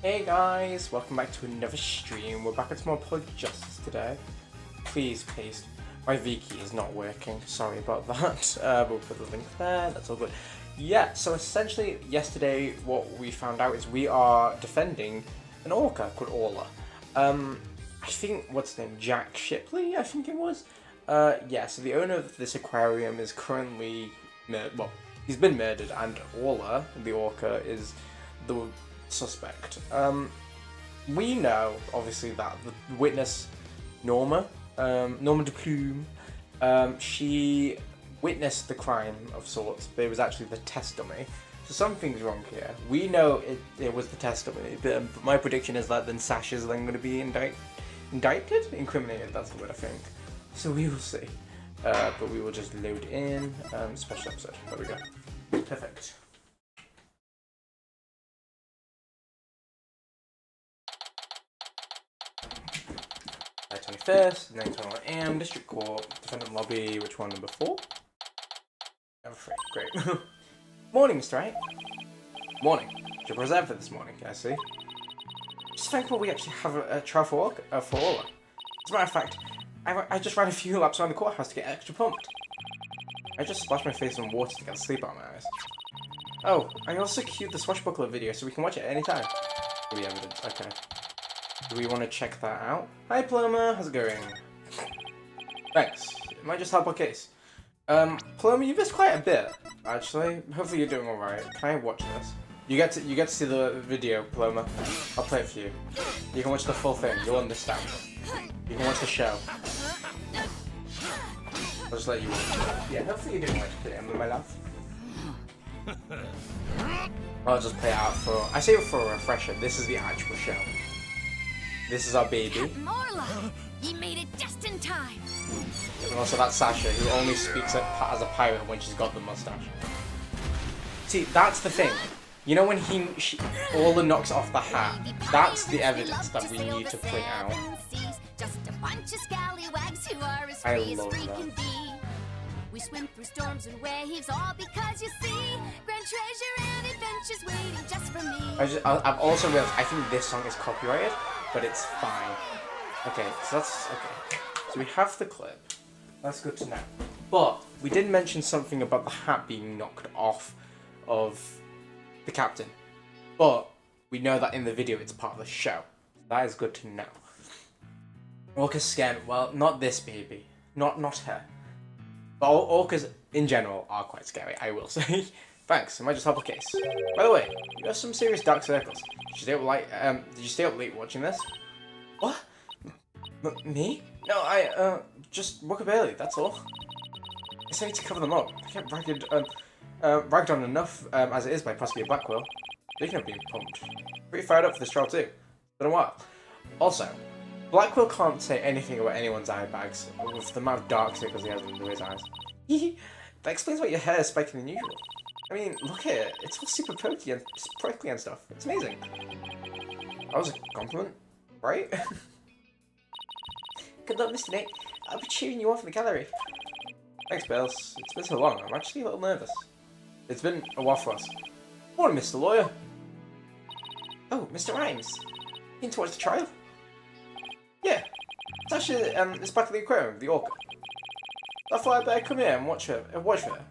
Hey guys, welcome back to another stream. We're back at more Public Justice today. Please paste. My V key is not working, sorry about that. We'll put the link there, that's all good. Yeah, so essentially yesterday what we found out is we are defending an orca called Orla. I think, what's his name, Jack Shipley, I think it was? Yeah, so the owner of this aquarium is currently, well, he's been murdered, and Orla, the orca, is the suspect. We know, obviously, that the witness, Norma de Plume, she witnessed the crime of sorts, but it was actually the test dummy. So something's wrong here. We know it was the test dummy, but my prediction is that then Sasha's then going to be indicted? Incriminated, that's the word, I think. So we will see. But we will just load in special episode. There we go. Perfect. July 21st, 9:21 AM, District Court, Defendant Lobby, which one, number 4? Number 3, great. Morning, Mr. Wright. Morning. You're reserved for this morning, I see. Just thankful we actually have a trial for Orla. As a matter of fact, I just ran a few laps around the courthouse to get extra pumped. I just splashed my face in water to get sleep out of my eyes. Oh, I also queued the swashbuckler video so we can watch it at any time. The evidence, okay. Do we want to check that out? Hi Paloma, how's it going? Thanks. It might just help our case. Paloma, you missed quite a bit, actually. Hopefully you're doing alright. Can I watch this? You get to see the video, Paloma. I'll play it for you. You can watch the full thing, you'll understand. You can watch the show. I'll just let you watch it. Yeah, hopefully you're doing alright, my love. I'll just play it out for... I say it for a refresher, this is the actual show. This is our baby. Orla, he made it just in time. And also that's Sasha, who only speaks as a pirate when she's got the mustache. See, that's the thing. You know when Orla knocks off the hat, that's the evidence that we need to point out. I love that. We swim through storms and waves, all because you see grand treasure and adventures waiting just for me. I've also realized I think this song is copyrighted, but it's fine. Okay, so that's okay. So we have the clip. That's good to know. But we did mention something about the hat being knocked off of the captain. But we know that in the video it's part of the show. That is good to know. Orca's scared. Well, not this baby. Not her. But orcas in general are quite scary, I will say. Thanks, it might just help a case. By the way, you have some serious dark circles. Did you stay up late watching this? What? Me? No, I just woke up early, that's all. I just need to cover them up. I get ragged on enough as it is by possibly a Blackwell. Speaking of being pumped, pretty fired up for this trial too. It's been a while. Also, Blackwell can't say anything about anyone's eye bags with the amount of dark circles he has under his eyes. That explains why your hair is spiking than usual. I mean, look at it. It's all super prickly and stuff. It's amazing. That was a compliment, right? Good luck, Mr. Nate. I'll be cheering you on in the gallery. Thanks, Bells. It's been so long. I'm actually a little nervous. It's been a while for us. Morning, Mr. Lawyer. Oh, Mr. Rhymes. In to watch the trial? Yeah. Sasha is back at the aquarium, the orca. I thought I'd better come here and watch for her.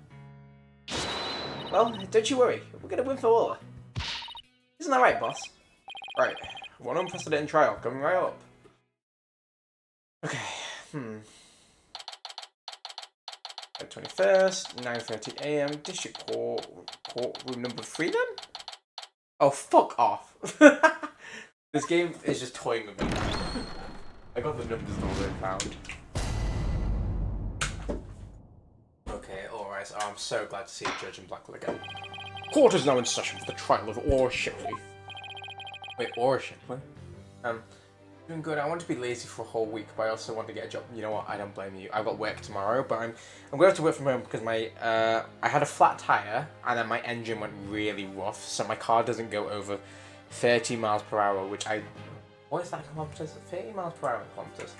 Well, don't you worry. We're gonna win for Orla. Isn't that right, boss? Right. One unprecedented trial coming right up. Okay. 21st, 9:30 AM, District Court, courtroom number 3 then? Oh, fuck off. This game is just toying with me. I got the numbers all they found. Okay, alright, so I'm so glad to see a judge in Blackwell again. Court is now in session for the trial of Orla Shipley. Wait, Orla Shipley? Doing good. I want to be lazy for a whole week, but I also want to get a job. You know what? I don't blame you. I've got work tomorrow, but I'm going to have to work from home because my I had a flat tire and then my engine went really rough, so my car doesn't go over 30 miles per hour, which what is that in kilometers? 30 miles per hour in kilometers.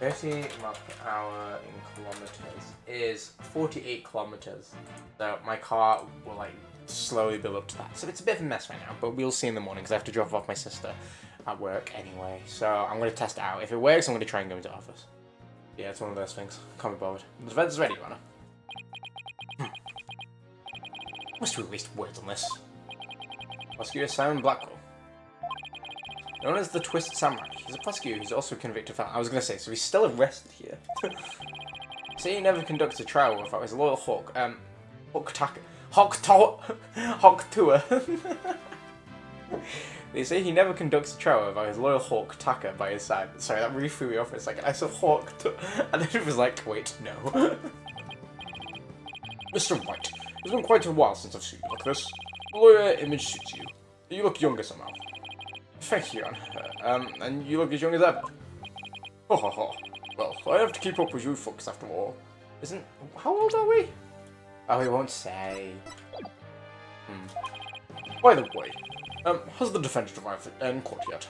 30 miles per hour in kilometers is 48 kilometers. So my car will slowly build up to that. So it's a bit of a mess right now, but we'll see in the morning because I have to drop off my sister at work anyway. So I'm going to test it out. If it works, I'm going to try and go into office. Yeah, it's one of those things. Can't be bothered. The defense is ready, Your Honor. Must we waste words on this? Prosecutor Simon Blackwell. Known as the Twisted Samurai, he's a prosecutor who's also a convicted felon. I was going to say, so he's still arrested here. Say he never conducts a trial without his loyal hawk, Tua. They say he never conducts a trial without his loyal hawk Taka by his side. Sorry, that really threw me off for a second. I said hawk, and then it was like, wait, no. Mr. White, it's been quite a while since I've seen you like this. The lawyer image suits you. You look younger somehow. Thank you, Your Honor. And you look as young as ever. Ho ho ho. Well, I have to keep up with you folks after all. How old are we? Oh, he won't say. By the way, has the defendant arrived in court yet?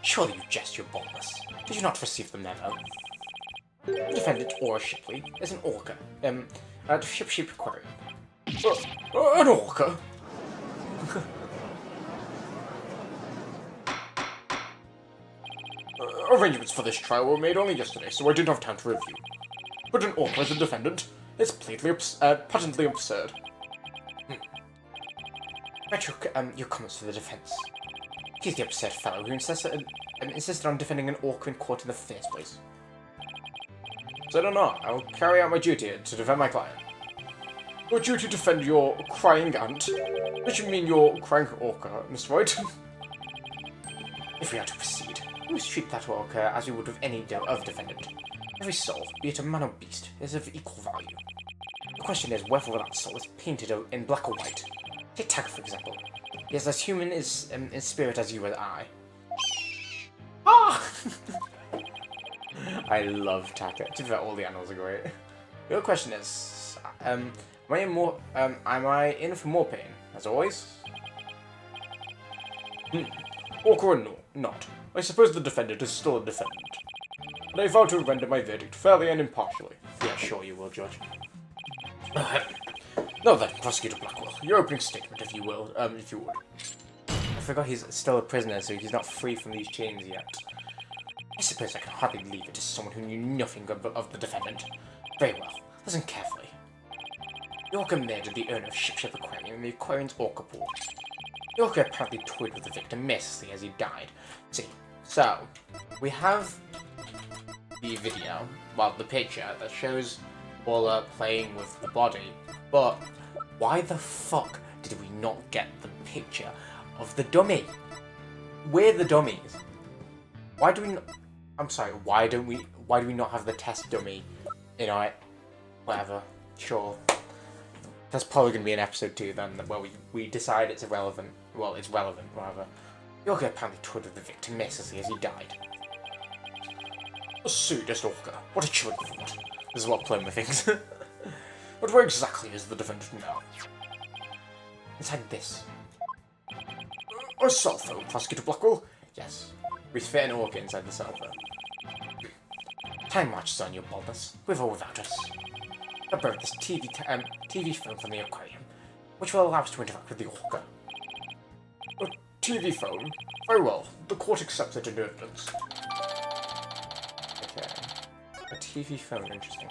Surely you jest your boldness. Did you not receive the memo? The defendant, Orla Shipley, is an orca, at Ship Aquarium. An orca? Arrangements for this trial were made only yesterday, so I didn't have time to review. But an orca as a defendant? It's patently absurd. Write your comments to the defense. He's the absurd fellow who insisted on defending an orca in court in the first place. So I don't know. I'll carry out my duty to defend my client. Your duty to defend your crying aunt? Did you mean your crying orca, Mr. White? If we are to proceed, we must treat that orca as we would with any other defendant. Every soul, be it a man or beast, is of equal value. The question is whether that soul is painted in black or white. Take Taka, for example. He is as human in spirit as you and I. Ah! I love Taka. To be fair, all the animals are great. The other question is, am I in for more pain, as always? Orca or not, I suppose the defendant is still a defendant. And I vow to render my verdict fairly and impartially. Yeah, sure you will, Judge. Now then, Prosecutor Blackwell, your opening statement, if you will, if you would. I forgot he's still a prisoner, so he's not free from these chains yet. I suppose I can hardly leave it to someone who knew nothing of the defendant. Very well, listen carefully. The orca murdered the owner of Ship Aquarium in the aquarium's orca pool. The orca apparently toyed with the victim mercilessly as he died. See, so, we have the video, well, the picture that shows Orla playing with the body, but why the fuck did we not get the picture of the dummy? We're the dummies. Why do we not, I'm sorry, why do we not have the test dummy in our, whatever, sure. That's probably going to be an episode 2 then, where we decide it's irrelevant, well, it's relevant, rather. The orca apparently toyed with the victim mercilessly as he died. A serious orca, what a chilling thought. This is what Plumber thinks. But where exactly is the defendant now? Inside this. A cell phone, Prosecutor Blackwell? Yes. We fit an orca inside the cell phone. Time marches on, your baldness, with or without us. I borrowed this TV phone from the aquarium, which will allow us to interact with the orca. A TV phone? Very well. The court accepts it into evidence. Okay. A TV phone, interesting.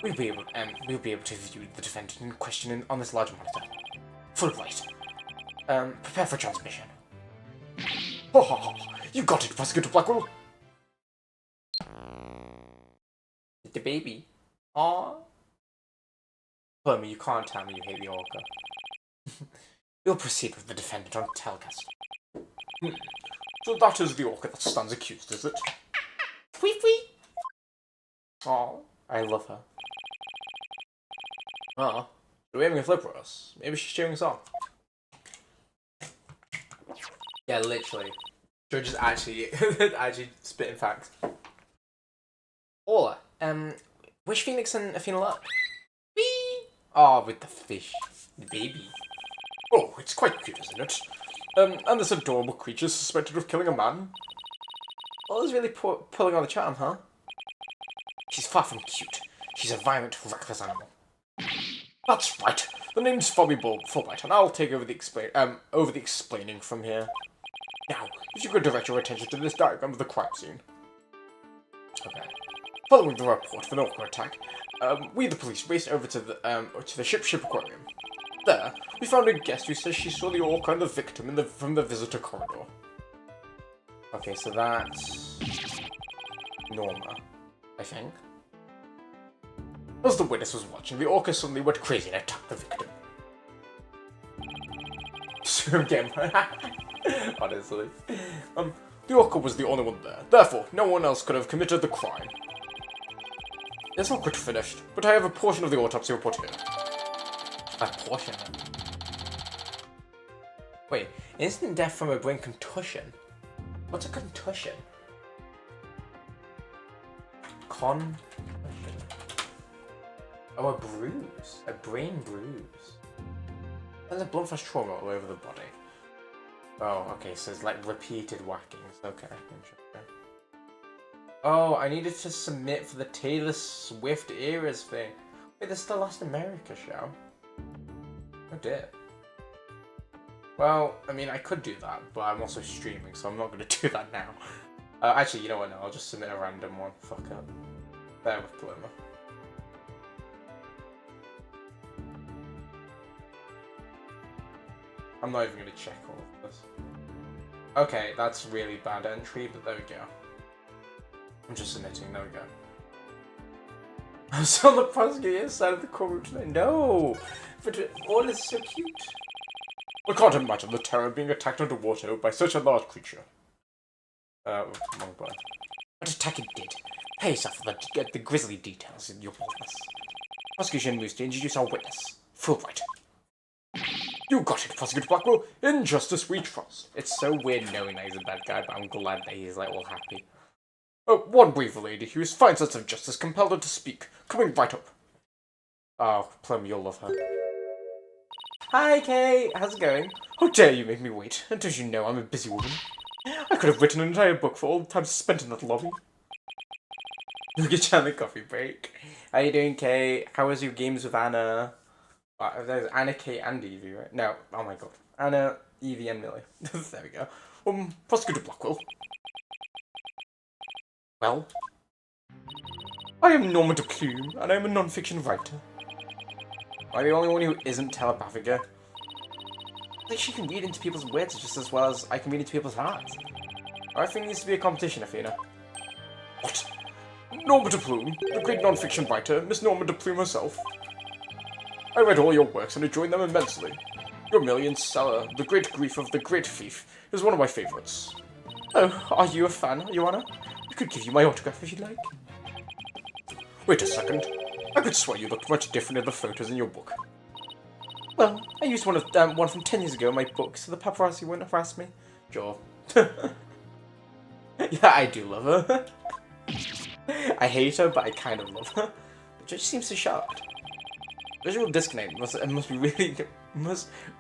We'll be able to view the defendant in question on this large monitor. Full light. Prepare for transmission. Ha ha ha! You got it, Prosecutor Blackwell! The baby. Aww. Plumber, you can't tell me you hate the orca. We'll proceed with the defendant on telecast. So that is the orca that stands accused, is it? Wee. Aww, I love her. Oh, are we having a flip for us? Maybe she's cheering us on. Yeah, literally. George is actually spitting facts. Orla, wish Phoenix and Athena luck. Whee! Oh, with the fish. The baby. Oh, it's quite cute, isn't it? And this adorable creature suspected of killing a man. Orla's really pulling on the charm, huh? She's far from cute. She's a violent, reckless animal. That's right. The name's Fulbright, and I'll take over the explaining from here. Now, if you could direct your attention to this diagram of the crime scene. Okay. Following the report of an awkward attack, we, the police, raced over to the ship aquarium. There, we found a guest who says she saw the orca and the victim from the visitor corridor. Okay, so that's Knowa, I think. As the witness was watching, the orca suddenly went crazy and attacked the victim. So again, honestly. The orca was the only one there, therefore no one else could have committed the crime. It's not quite finished, but I have a portion of the autopsy report here. A portion? Wait, instant death from a brain concussion? What's a concussion? Concussion. Oh, a bruise. A brain bruise. There's a blunt force trauma all over the body. Oh, okay, so it's like repeated whackings. Okay, interesting. Oh, I needed to submit for the Taylor Swift Eras thing. Wait, this is the Last America show. Oh dear. Well, I mean, I could do that, but I'm also streaming, so I'm not going to do that now. Actually, you know what, no, I'll just submit a random one. Fuck up. There with Paloma. I'm not even going to check all of this. Okay, that's really bad entry, but there we go. I'm just submitting, there we go. I was on the prosecutor's side of the courtroom tonight. No! But all is so cute. I can't imagine the terror being attacked underwater by such a large creature. Wrong button. What attack it did? Pay yourself for the grisly details in your boldness. Prosecution moves to introduce our witness, Fulbright. You got it, Prosecutor Blackwell. In justice we trust. It's so weird knowing that he's a bad guy, but I'm glad that he's like all happy. One brave lady whose fine sense of justice compelled her to speak, coming right up. Oh, Plum, you'll love her. Hi, Kate. How's it going? How dare you make me wait? And don't you know I'm a busy woman? I could have written an entire book for all the time spent in that lobby. Look at you on the coffee break. How you doing, Kate? How was your games with Anna? There's Anna, Kate, and Evie, right? No, oh my god. Anna, Evie, and Millie. There we go. Prosecutor Blackwell. Well? I am Norma de Plume, and I am a non-fiction writer. Am I the only one who isn't telepathic here? I think she can read into people's words just as well as I can read into people's hearts. I think there needs to be a competition, Athena. What? Norma de Plume, the great non-fiction writer, Miss Norma de Plume herself. I read all your works and enjoyed them immensely. Your Million Seller, The Great Grief of the Great Thief, is one of my favourites. Oh, are you a fan, Joanna? I could give you my autograph if you'd like. Wait a second. I could swear you looked much different in the photos in your book. Well, I used one from 10 years ago in my book, so the paparazzi wouldn't harass me. Sure. Yeah, I do love her. I hate her, but I kind of love her. But she seems so shocked. Visual disconnect must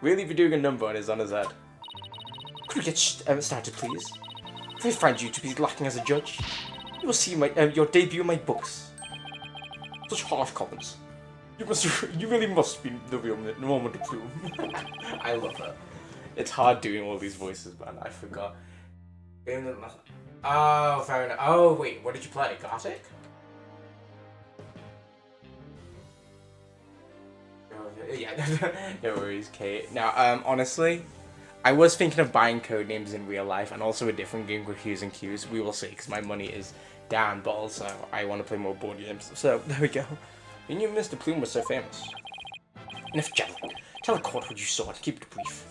really be doing a number on his head. Could we get started, please? If I find you to be lacking as a judge, you will see your debut in my books. Such harsh comments. You really must be the real Norma de Plume. I love her. It's hard doing all these voices, man. I forgot. Oh, fair enough. Oh, wait. What did you play? Gothic? Yeah, no worries, Kate. Now, honestly, I was thinking of buying Codenames in real life and also a different game called Q's and Q's. We will see, because my money is down, but also I want to play more board games. So, there we go. You knew Mr. Plume was so famous. Enough jabbering. Tell the court what you saw and keep it brief.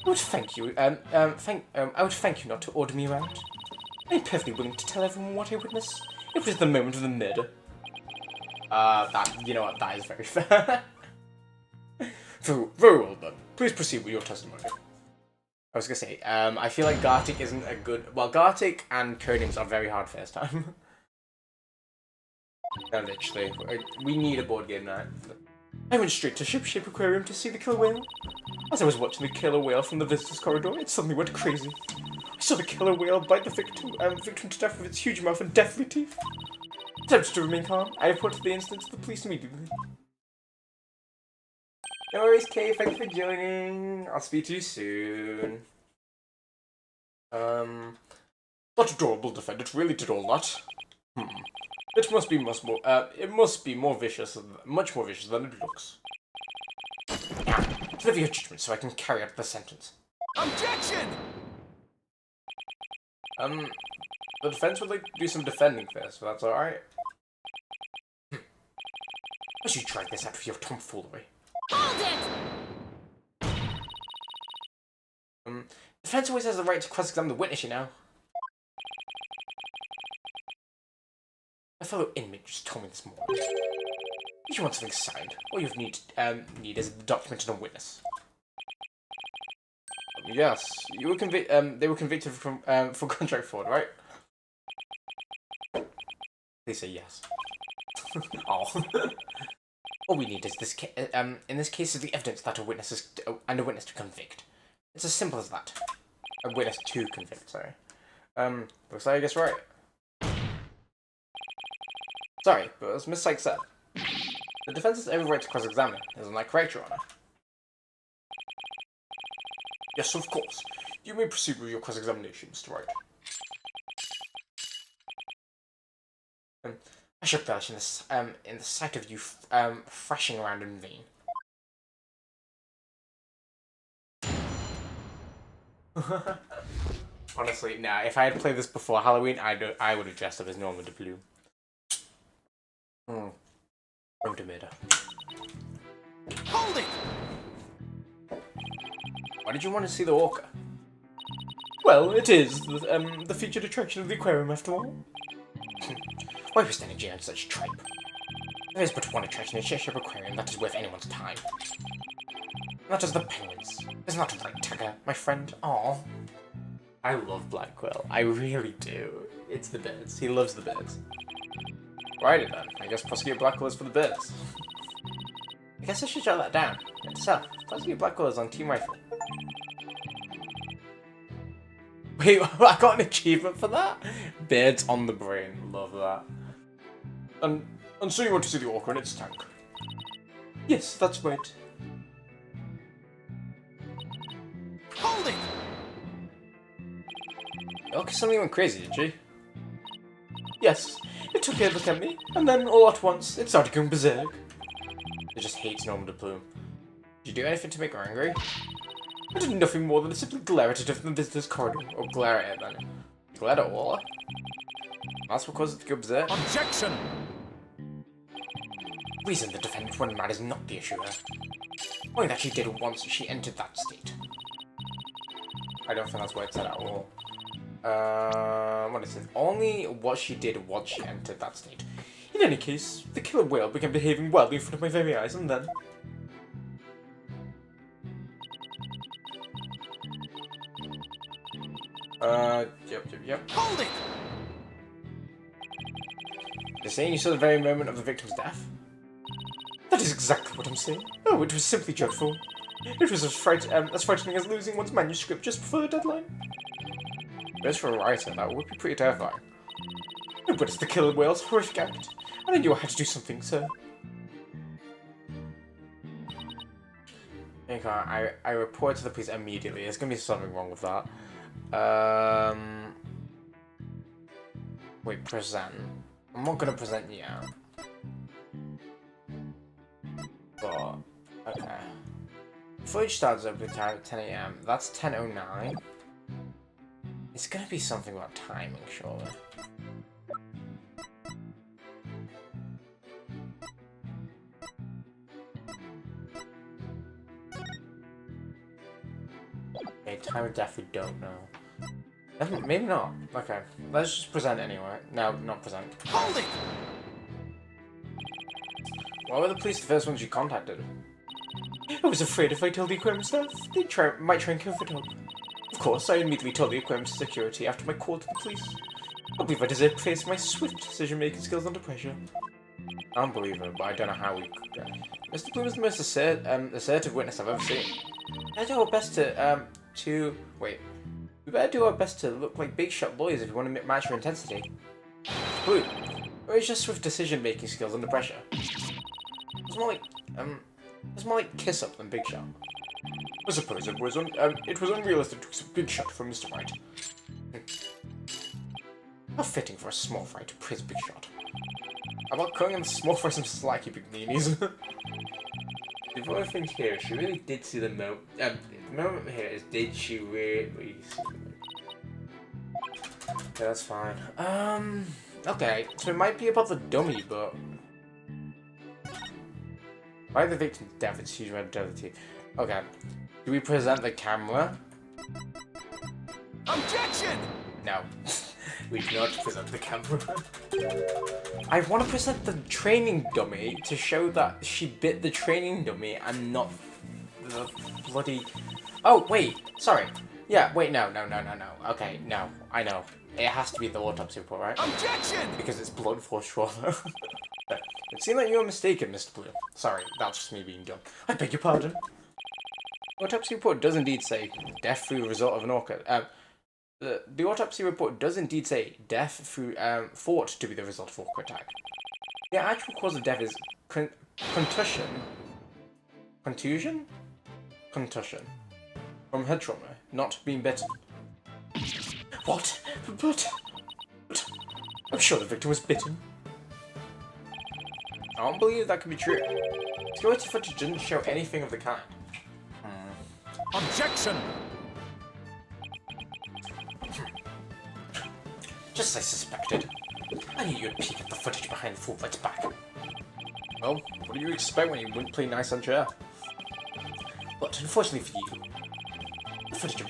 I would thank you, I would thank you not to order me around. I'm perfectly willing to tell everyone what I witnessed. It was the moment of the murder. You know what, that is very fair. Very well done. Please proceed with your testimony. I was gonna say, I feel like Gartic isn't a good... Well, Gartic and Codenames are very hard first time. No, literally. We need a board game night. I went straight to Ship Aquarium to see the killer whale. As I was watching the killer whale from the visitor's corridor, it suddenly went crazy. I saw the killer whale bite the victim to death with its huge mouth and deathly teeth. Attempted to remain calm, I reported the incident to the police immediately. No worries, Kay. Thanks for joining. I'll speak to you soon. That adorable defendant really did all that. It must be more vicious, much more vicious than it looks. Now, deliver your judgment so I can carry out the sentence. Objection! The defense would like to do some defending first, so that's alright. As you drag this out of your tomfoolery. Hold it! Defense always has the right to cross-examine the witness, you know. A fellow inmate just told me this morning. If you want something signed, all you need is the document and a witness. Yes, you were they were convicted for contract fraud, right? Please say yes. Oh. All we need is this. In this case, is the evidence that a witness is and a witness to convict. It's as simple as that. A witness to convict. Sorry. Looks like I guess right. Sorry, but as Miss Sykes said, the defense has every right to cross-examine. Isn't that correct, Your Honor? Yes, of course. You may proceed with your cross-examination, Mr. Wright. I should relish in the sight of you thrashing around in vain. Honestly, nah. If I had played this before Halloween, I would have dressed up as Norma de Blue. Road to murder. Hold it! Why did you want to see the orca? Well, it is the featured attraction of the aquarium, after all. Why waste energy on such tripe? There is but one attraction in Cheshire Aquarium that is worth anyone's time. And that is the penguins. Isn't that right, Tagger, my friend? Aw. I love Blackwell. I really do. It's the birds. He loves the birds. Righty then. I guess prosecute Blackwell is for the birds. I guess I should jot that down. And so, prosecute Blackwell is on Team Rifle. Wait, I got an achievement for that? Birds on the brain. Love that. And so you want to see the orca in its tank? Yes, that's right. Hold it! The orca suddenly went crazy, did she? Yes, it took a look at me, and then all at once, it started going berserk. It just hates Norma de Plume. Did you do anything to make her angry? I did nothing more than simply glare at it from the visitor's corridor. Or glare at it, then. Glare at Orla? That's what caused it to go berserk? Objection! The reason the defendant went mad is not the issue here. Only that she did once she entered that state. I don't think that's what it said at all. What is it? Only what she did once she entered that state. In any case, the killer whale began behaving wildly in front of my very eyes, and then... Yep. Hold it! You're saying you saw the very moment of the victim's death? That is exactly what I'm saying. Oh, it was simply dreadful. It was as frightening as losing one's manuscript just before the deadline. As for a writer, that would be pretty terrifying. Oh, but it's the killer whale's horrific act. And I knew I had to do something, sir. Okay, I report to the police immediately. There's gonna be something wrong with that. Wait, present. I'm not gonna present yet. But, okay. Footage starts opening time at 10 AM. That's 10:09. It's gonna be something about timing, surely. Okay, time of death we don't know. Maybe not. Okay, let's just present anyway. No, not present. Hold it! Why were the police the first ones you contacted? I was afraid if I told the aquarium staff, they might try and cover it up. Of course, I immediately told the aquarium security after my call to the police. I believe I deserve praise for my swift decision-making skills under pressure. I don't believe it, but I don't know how we could go. Mr. Bloom is the most assertive witness I've ever seen. We better do our best wait. We better do our best to look like big shot lawyers if we want to match your intensity. Bloom, or it's just swift decision-making skills under pressure. It's more like, It's more like Kiss Up than Big Shot. I suppose it was unrealistic to expect Big Shot from Mr. Right. How fitting for a small fry to praise Big Shot. How about calling him small fry some slacky big meanies? The funny thing here, she really did see the moment. The moment here is, did she really see it? Yeah, that's fine. Okay, so it might be about the dummy, but why the victim's death is huge redability. Okay, do we present the camera? Objection! No, we do not present the camera. I want to present the training dummy to show that she bit the training dummy and not the bloody... Oh, wait, sorry. Yeah, wait, no. Okay, no, I know. It has to be the autopsy report, right? Objection! Because it's blood for sure, though. It seemed like you were mistaken, Mr. Blue. Sorry, that's just me being dumb. I beg your pardon. The autopsy report does indeed say death through the result of an orchid. The autopsy report does indeed say death through, thought to be the result of orchid attack. The actual cause of death is contusion. Contusion? Contusion. From head trauma, not being bitten. What? But I'm sure the victim was bitten. I don't believe that could be true. Security footage didn't show anything of the kind. Objection! Just as I suspected. I knew you'd peek at the footage behind the footlight's back. Well, what do you expect when you wouldn't play nice on chair? But unfortunately for you, the footage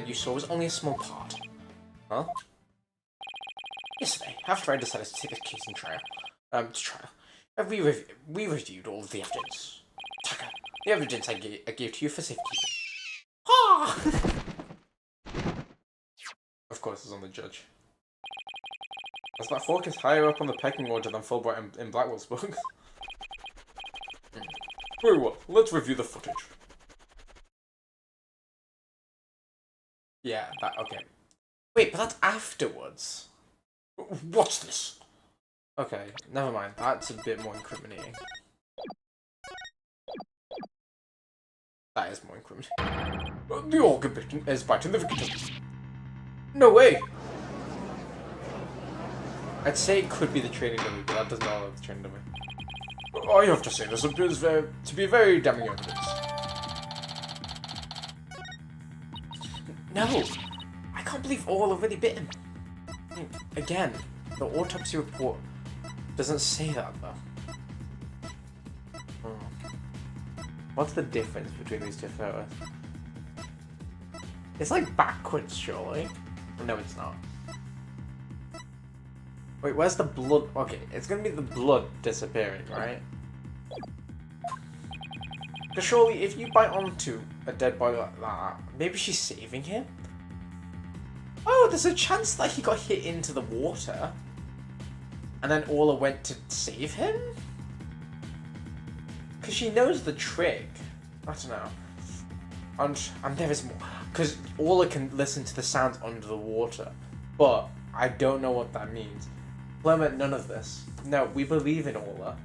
you saw was only a small part. Huh? Yesterday, after I decided to take the case to trial, we reviewed all of the evidence. Tucker, the evidence I gave to you for safety. Ah! Of course, it's on the judge. As that fork is higher up on the pecking order than Fulbright in Blackwell's book. Very well, let's review the footage. Yeah, okay. Wait, but that's afterwards. What's this? Okay, never mind. That's a bit more incriminating. That is more incriminating. The organ is biting the victim. No way! I'd say it could be the training dummy, but that does not look the training dummy. I have to say, this appears to be very damning evidence. No! I can't believe Orla really bit him. Again, the autopsy report doesn't say that, though. What's the difference between these two photos? It's like backwards, surely. No, it's not. Wait, where's the blood? Okay, it's gonna be the blood disappearing, right? Because surely, if you bite onto a dead body like that, maybe she's saving him? Oh, there's a chance that he got hit into the water. And then Orla went to save him? Because she knows the trick. I don't know. And there is more. Because Orla can listen to the sounds under the water. But I don't know what that means. Clement, none of this. No, we believe in Orla.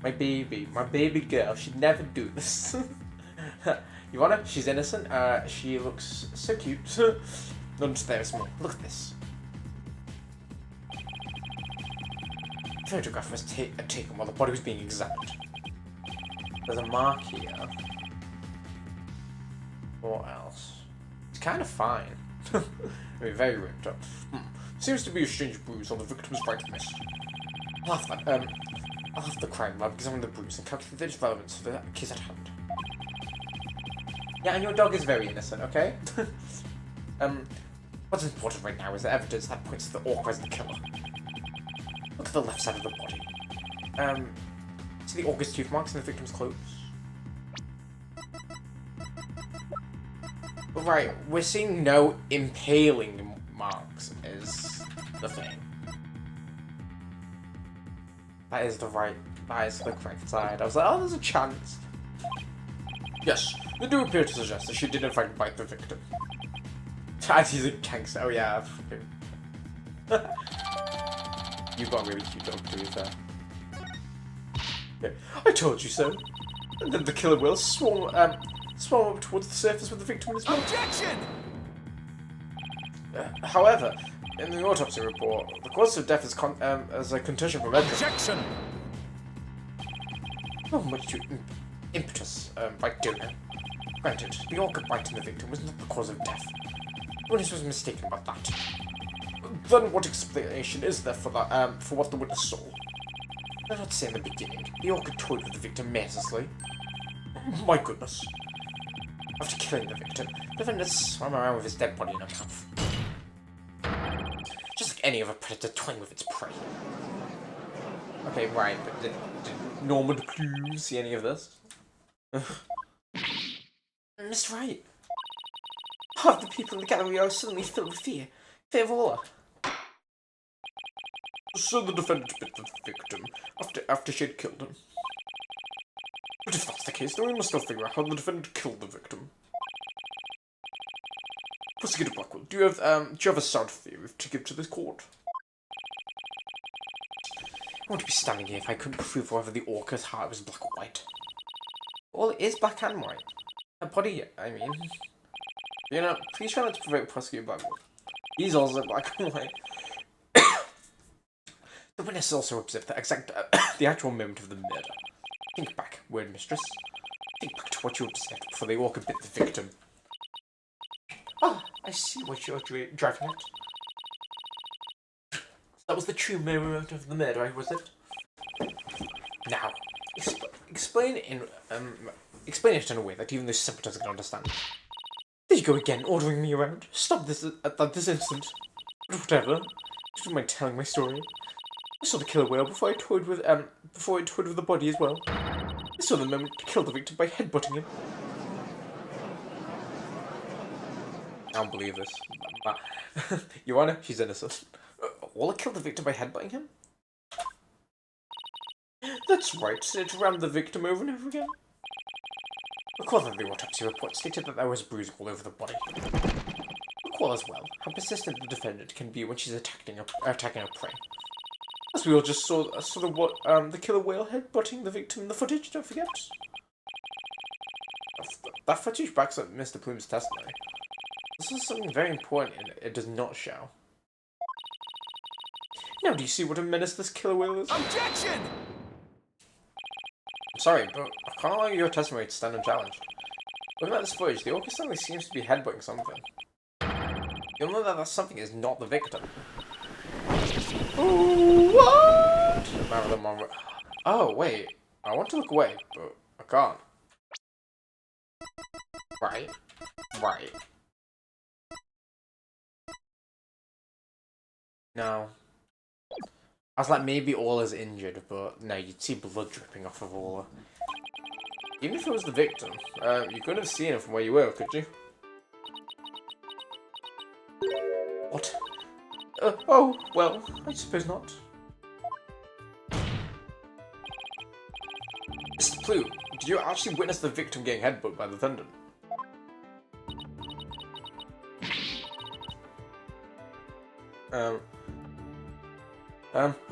My baby girl. She'd never do this. You want her? She's innocent. She looks so cute. None to there is more. Look at this. Photograph was taken while the body was being examined. There's a mark here. What else? It's kind of fine. I mean, very ripped up. Seems to be a strange bruise on the victim's right wrist. I'll have the crime lab examine the bruise and calculate its relevance to the case at hand. Yeah, and your dog is very innocent, okay? What's important right now is the evidence that points to the orca as the killer. Look at the left side of the body. See the orca's tooth marks in the victim's clothes? Right, we're seeing no impaling marks is the thing. That is the correct side. I was like, oh, there's a chance. Yes, they do appear to suggest that she did in fact bite the victim. And he's a gangster. Oh yeah, You've got a really cute dog, to be fair. Yeah. I told you so. And then the killer whale swam up towards the surface with the victim in his mouth. Objection! However, in the autopsy report, the cause of death is as a contusion from Edgar. Objection! Not much to impetus by donor. Granted, the orca biting the victim was not the cause of death. Witness was mistaken about that. Then what explanation is there for that, for what the witness saw? Did I not say in the beginning, the orca toyed with the victim mercilessly? My goodness. After killing the victim, the defendant swam around with his dead body in her mouth. Just like any other predator toying with its prey. Okay, right, but did Norman Plume see any of this? Mr. Wright. Half the people in the gallery are suddenly filled with fear. Fear of Orla. So the defendant bit the victim after she had killed him. But if that's the case, then we must still figure out how the defendant killed the victim. Prosecutor Blackwell, do you have a sound theory to give to this court? I wouldn't be standing here if I couldn't prove whether the orca's heart was black or white. Well, it is black and white. Her body, I mean. You know, please try not to provoke Prosecutor Blackwell. He's also black and white. The witness also observed the actual moment of the murder. Think back, word mistress. Think back to what you observed before the orca bit the victim. Ah, I see what you're driving at. That was the true moment of the murder, was it? Now, explain it in a way that even the simpletons can understand. There you go again, ordering me around. Stop this at this instant. But whatever. Just don't mind telling my story. I saw the killer whale before I toyed with the body as well. I saw the moment to kill the victim by headbutting him. I don't believe this. Your Honor, she's innocent. Orla killed the victim by headbutting him? That's right, it rammed the victim over and over again. Recall that the autopsy report stated that there was bruising all over the body. Recall as well how persistent the defendant can be when she's attacking her prey. As we all just saw the killer whale headbutting the victim in the footage, don't forget. That footage backs up Mr. Plume's testimony. This is something very important it does not show. Now do you see what a menace this killer whale is? Objection! I'm sorry, but I can't allow your testimony to stand unchallenged. Looking at this footage, the orca suddenly seems to be headbutting something. You'll know that that something is not the victim. Ooh, what? Marilyn Monroe. Oh, wait. I want to look away, but I can't. Right. No. I was like, maybe Orla's injured, but no, you'd see blood dripping off of Orla. Even if it was the victim, you couldn't have seen it from where you were, could you? What? Oh, well, I suppose not. Mr. Plume, did you actually witness the victim getting headbutted by the defendant?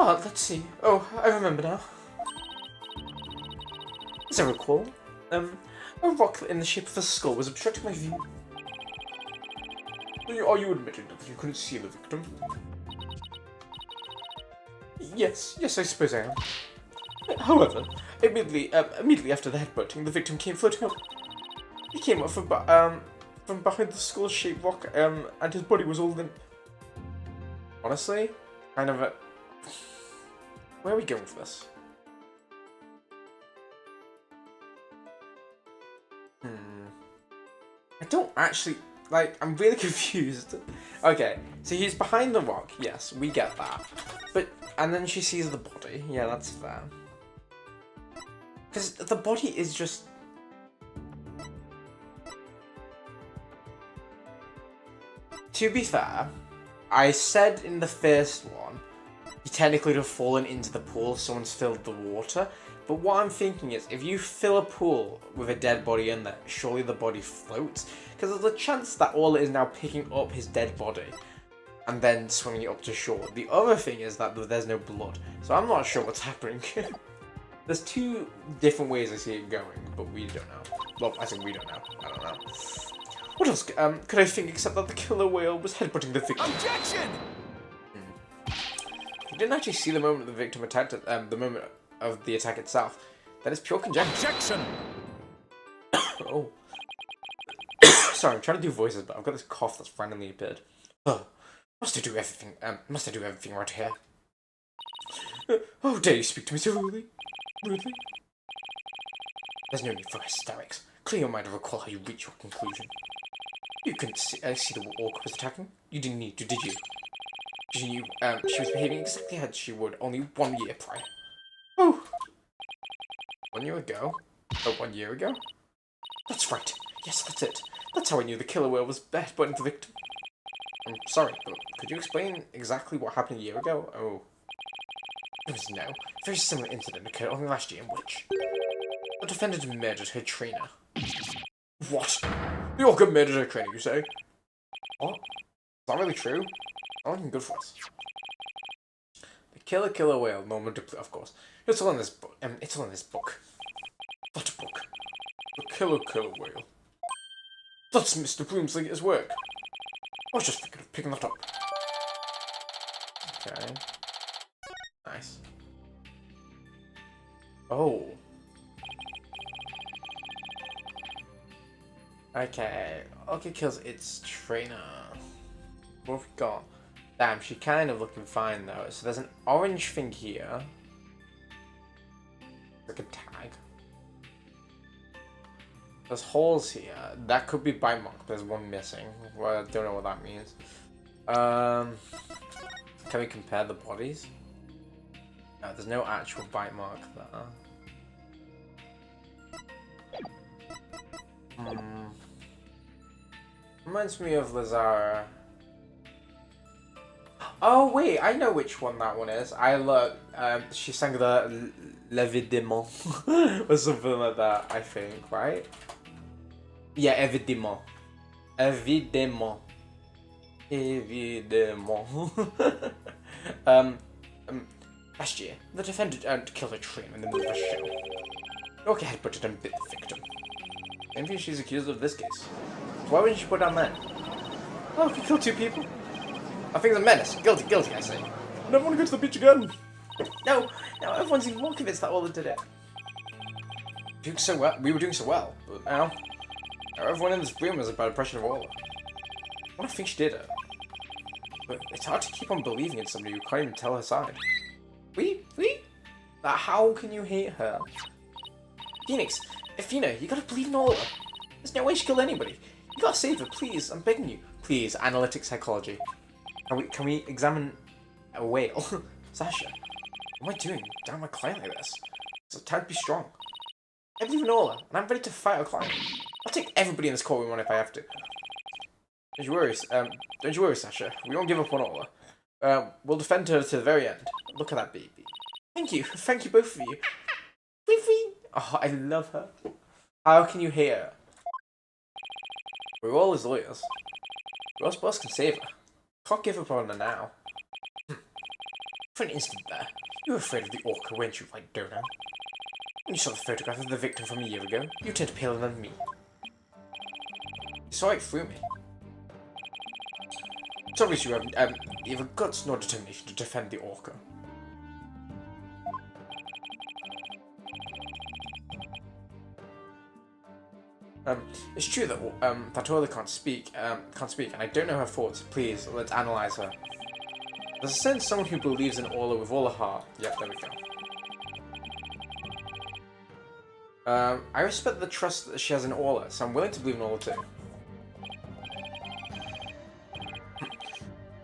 Oh, let's see. Oh, I remember now. As I recall, a rock in the shape of a skull was obstructing my view. Are you admitting that you couldn't see the victim? Yes, I suppose I am. However, immediately after the headbutting, the victim came floating up. He came up from behind the skull-shaped rock, and his body was all limp. Honestly, kind of a... Where are we going with this? I don't actually... Like, I'm really confused. Okay, so he's behind the rock. Yes, we get that. But, and then she sees the body. Yeah, that's fair. Because the body is just... To be fair, I said in the first one, he technically would have fallen into the pool if someone's filled the water. But what I'm thinking is, if you fill a pool with a dead body in there, surely the body floats? Because there's a chance that Orla is now picking up his dead body and then swimming it up to shore. The other thing is that there's no blood, so I'm not sure what's happening. There's two different ways I see it going, but we don't know. Well, I think we don't know. I don't know. What else could I think except that the killer whale was headbutting the victim? Objection! We didn't actually see the moment the victim attacked it, the moment of the attack itself. That is pure conjecture. Objection! Oh. Sorry, I'm trying to do voices, but I've got this cough that's randomly appeared. Must I do everything right here? Oh, dare you speak to me so rudely? There's no need for hysterics. Clear your mind and recall how you reach your conclusion. You couldn't see the orc was attacking? You didn't need to, did you? You knew she was behaving exactly as she would only 1 year prior. Oh! 1 year ago? Oh, 1 year ago? That's right. Yes, that's it. That's how I knew the killer whale was headbutting the victim. I'm sorry, but could you explain exactly what happened a year ago? Oh. It was no. Very similar incident occurred only last year in which the defendant murdered her trainer. What? The orca murdered her trainer, you say? What? Is that really true? Not looking good for us. The killer whale moment, of course. It's all in this book. It's all in this book. What book? The killer whale. That's Mr. Bloomsley at his work. I was just thinking of picking that up. Okay. Nice. Oh. Okay. Okay, kills its trainer. What have we got? Damn, she's kind of looking fine though. So there's an orange thing here. Like a tag. There's holes here. That could be bite mark. There's one missing. Well, I don't know what that means. Can we compare the bodies? No, there's no actual bite mark there. Reminds me of Lazara. Oh wait, I know which one that one is. I love. She sang the L'évidemment or something like that. I think, right? Yeah, évidemment. Évidemment. Last year, the defendant killed a train in the middle of a show. Orca headbutted and bit the victim. Maybe she's accused of this case. So why wouldn't she put down then? Oh, he killed 2 people. I think it's a menace. Guilty, I say. I never want to go to the beach again. No, everyone's even more convinced that Orla did it. We were doing so well, but now everyone in this room has a bad impression of Orla. I don't think she did it. But it's hard to keep on believing in somebody who can't even tell her side. How can you hate her? Phoenix, Athena, you gotta believe in Orla. There's no way she killed anybody. You gotta save her, please. I'm begging you. Please, analytic psychology. Can we examine a whale? Sasha, what am I doing? Down my client like this? It's time to be strong. I believe in Orla, and I'm ready to fight our client. I'll take everybody in this courtroom on if I have to. Don't you worry, Sasha. We won't give up on Orla. We'll defend her to the very end. Look at that baby. Thank you both of you. Oh, I love her. How can you hate her? We're all his lawyers. Ross Boss can save her. Can't give up on her now. For an instant there, you were afraid of the orca, weren't you, right, Dona? When you saw the photograph of the victim from a year ago, you turned paler than me. You saw it through me. It's obvious you have neither guts nor determination to defend the orca. It's true that Orla can't speak, and I don't know her thoughts. Please, let's analyze her. There's a sense someone who believes in Orla with all her heart. Yep, there we go. I respect the trust that she has in Orla, so I'm willing to believe in Orla too.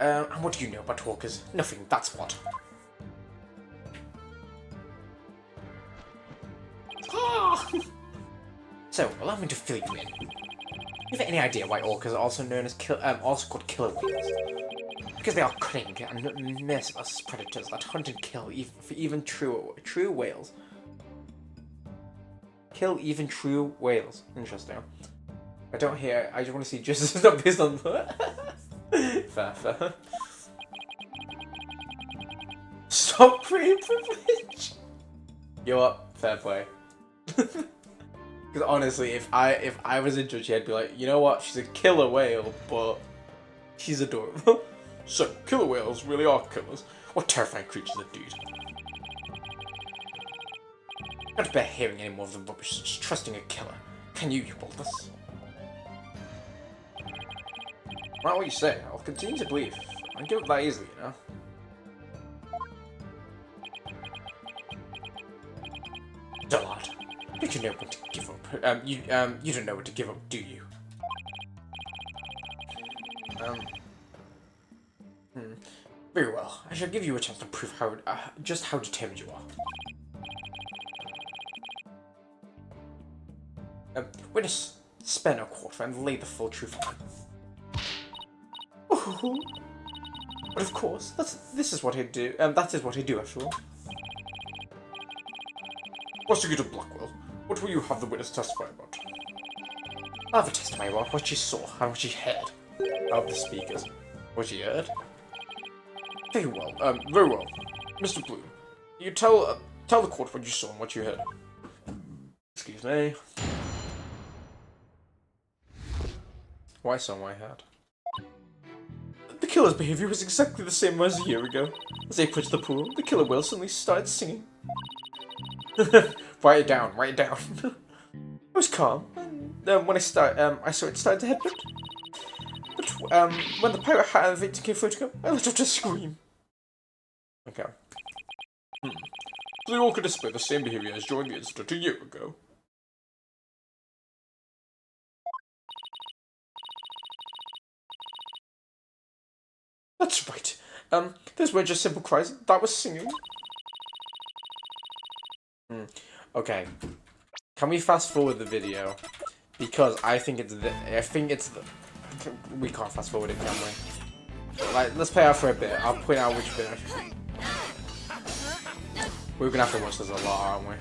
And what do you know about orcas? Nothing, that's what. Ah! So, allow me to fill you in. You have any idea why orcas are also known as also called killer whales? Because they are cunning and merciless predators that hunt and kill even true whales. Kill even true whales. Interesting. I don't hear. I just want to see justice not based on that. Fair. Stop pre-privilege. You know what? fair play. Because honestly, if I was a judge, I'd be like, you know what? She's a killer whale, but she's adorable. So, killer whales really are killers. What terrifying creatures are, dude. I can't bear hearing any more of the rubbish such as trusting a killer. Can you hold this? Not what you say. I'll continue to believe. I don't give up that easily, you know. Dullard, don't you know when to give up? You don't know when to give up, do you? Very well. I shall give you a chance to prove how, just how determined you are. Witness, spare no quarter and lay the full truth on it. Oh, but of course, this is what I do, that is what I do after all. Prosecutor Blackwell, what will you have the witness testify about? I'll have a testimony about what she saw and what she heard. Of the speakers. What she heard? Very well, Mr. Bloom, you tell the court what you saw and what you heard. Excuse me. What I saw and what I heard. The killer's behavior was exactly the same as a year ago. As they approached the pool, the killer whale suddenly started singing. Write it down, write it down. I was calm, and when I saw it start to headbutt. But when the pirate hat and the victim came photograph, I let out a scream. Okay. So they all could display the same behavior as during the incident a year ago. That's right. Those weren't just simple cries, that was singing. Okay. Can we fast forward the video? Because I think it's we can't fast forward it, can we? Like, let's play out for a bit. I'll point out which bit. We're gonna have to watch this a lot, aren't we?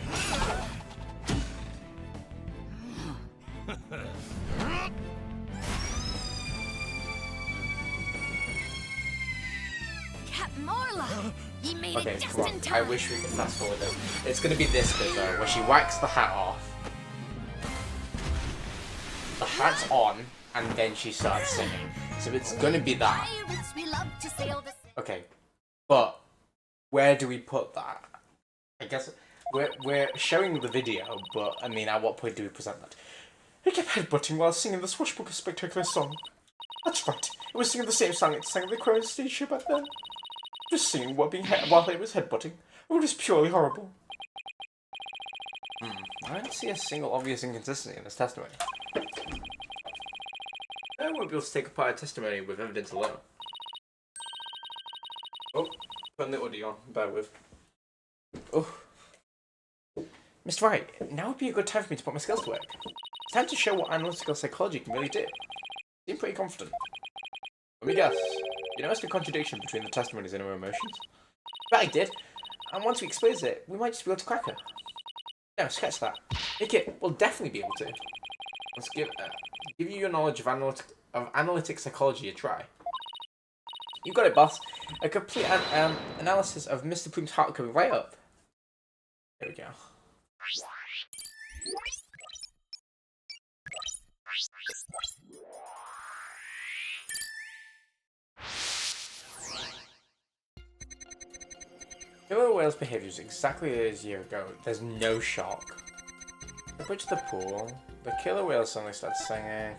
Captain Orla! You made Okay, it just come on. in I time. wish we could fast forward it. It's gonna be this bit though, where she whacks the hat off. The hat's on, and then she starts singing. So it's gonna be that. Pirates, we love to sail the sea. Okay, but where do we put that? I guess we're showing the video, but I mean, at what point do we present that? I kept headbutting while singing the swashbuckler spectacular song. That's right, it was singing the same song it sang at the Crown stage show back then. Just singing while it was headbutting. It was purely horrible. I don't see a single obvious inconsistency in this testimony. I won't be able to take apart a testimony with evidence alone. Oh, putting the audio on, bear with. Oh. Mr. Wright, now would be a good time for me to put my skills to work. It's time to show what analytical psychology can really do. Seem pretty confident. Let me guess. You noticed the contradiction between the testimonies and her emotions? But I did. And once we expose it, we might just be able to crack her. No, sketch that. Okay, we'll definitely be able to. Let's give you your knowledge of analytic psychology a try. You got it, boss. A complete analysis of Mr. Plume's heart coming right up. There we go. Killer whale's behaviour is exactly as a year ago. There's no shock. I approached the pool. The killer whale suddenly started singing.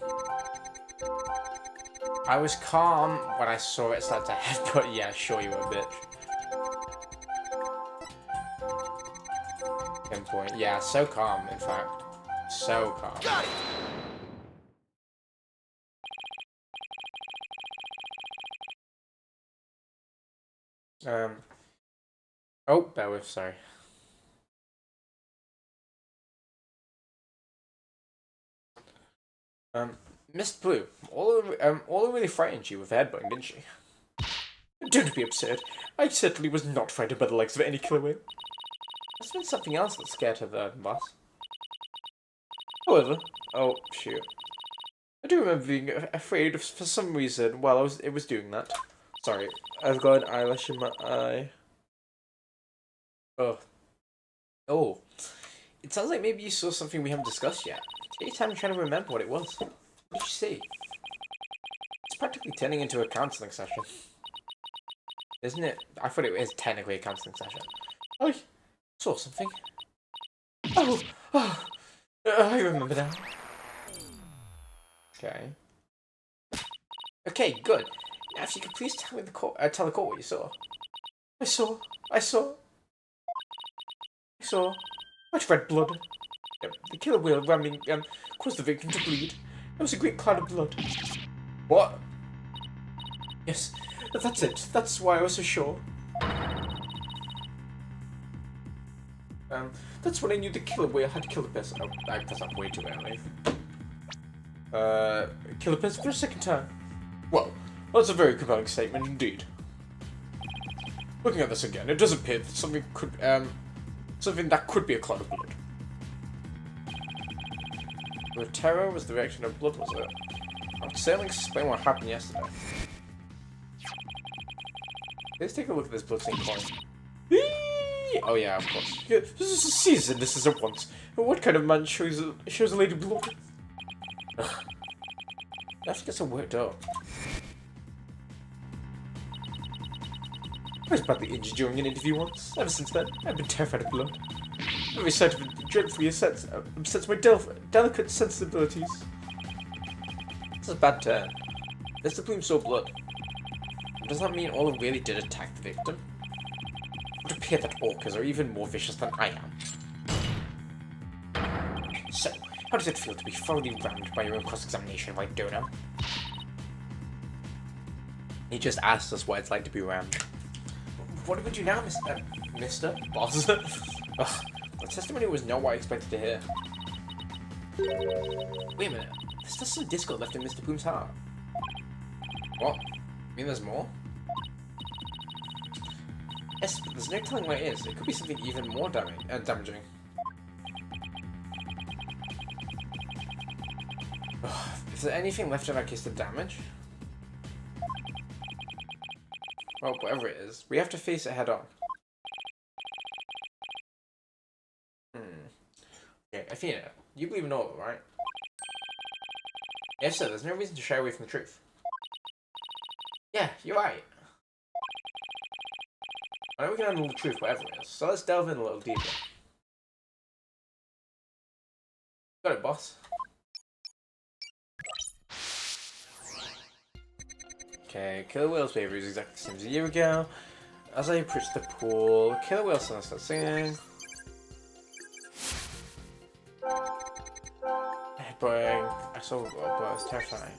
I was calm when I saw it start to headbutt. Yeah, sure you were, bitch. Pinpoint. Yeah, so calm, in fact. So calm. Got it. Oh, bear with, sorry. Mr. Blue, Orla really frightened you with headbutting, didn't she? Don't be absurd. I certainly was not frightened by the legs of any killer whale. There's been something else that scared her there, boss. However, oh shoot, I do remember being afraid for some reason while it was doing that. Sorry, I've got an eyelash in my eye. Oh. It sounds like maybe you saw something we haven't discussed yet. Take your time trying to remember what it was. What did you see? It's practically turning into a counseling session. Isn't it? I thought it was technically a counseling session. I saw something. Oh, I remember now. Okay. Okay, good. Now, if you could please tell me tell the court what you saw. I saw much red blood. The killer wheel ramming caused the victim to bleed. There was a great cloud of blood. What? Yes, that's it. That's why I was so sure. That's when I knew the killer whale had killed a person. Oh, I guess I'm way too early. Killed a person for a second time. Well, that's a very compelling statement indeed. Looking at this again, it does appear that something that could be a cloud of blood. The terror was the reaction of blood, was it? I'll certainly explain what happened yesterday. Let's take a look at this blood-stained coin. Oh yeah, of course. Yeah, this is a season. This is at once. What kind of man shows a lady blood? Ugh. I have to get so worked up. I was badly injured during an interview once. Ever since then, I've been terrified of blood. Every sight of it dreadfully upsets my delicate sensibilities. This is a bad turn. Mr. Bloom saw blood. Does that mean Orla really did attack the victim? It would appear that orcas are even more vicious than I am. So, how does it feel to be thoroughly rammed by your own cross-examination, right, Dono? He just asked us what it's like to be rammed. What do we do now, Mr. Boss? Ugh, the testimony was not what I expected to hear. Wait a minute. There's still some discord left in Mr. Bloom's heart. What? You mean there's more? Yes, but there's no telling what it is. It could be something even more damaging. Ugh, is there anything left in our case to damage? Well, whatever it is, we have to face it head on. Okay, Athena, you believe in Knowa, right? Yes, sir, there's no reason to shy away from the truth. Yeah, you're right. I know we can handle the truth, whatever it is, so let's delve in a little deeper. Got it, boss. Okay, Killer Whale's behavior is exactly the same as a year ago. As I approach the pool, Killer Whale starts singing. Headbutting. I saw a blood, but it's terrifying.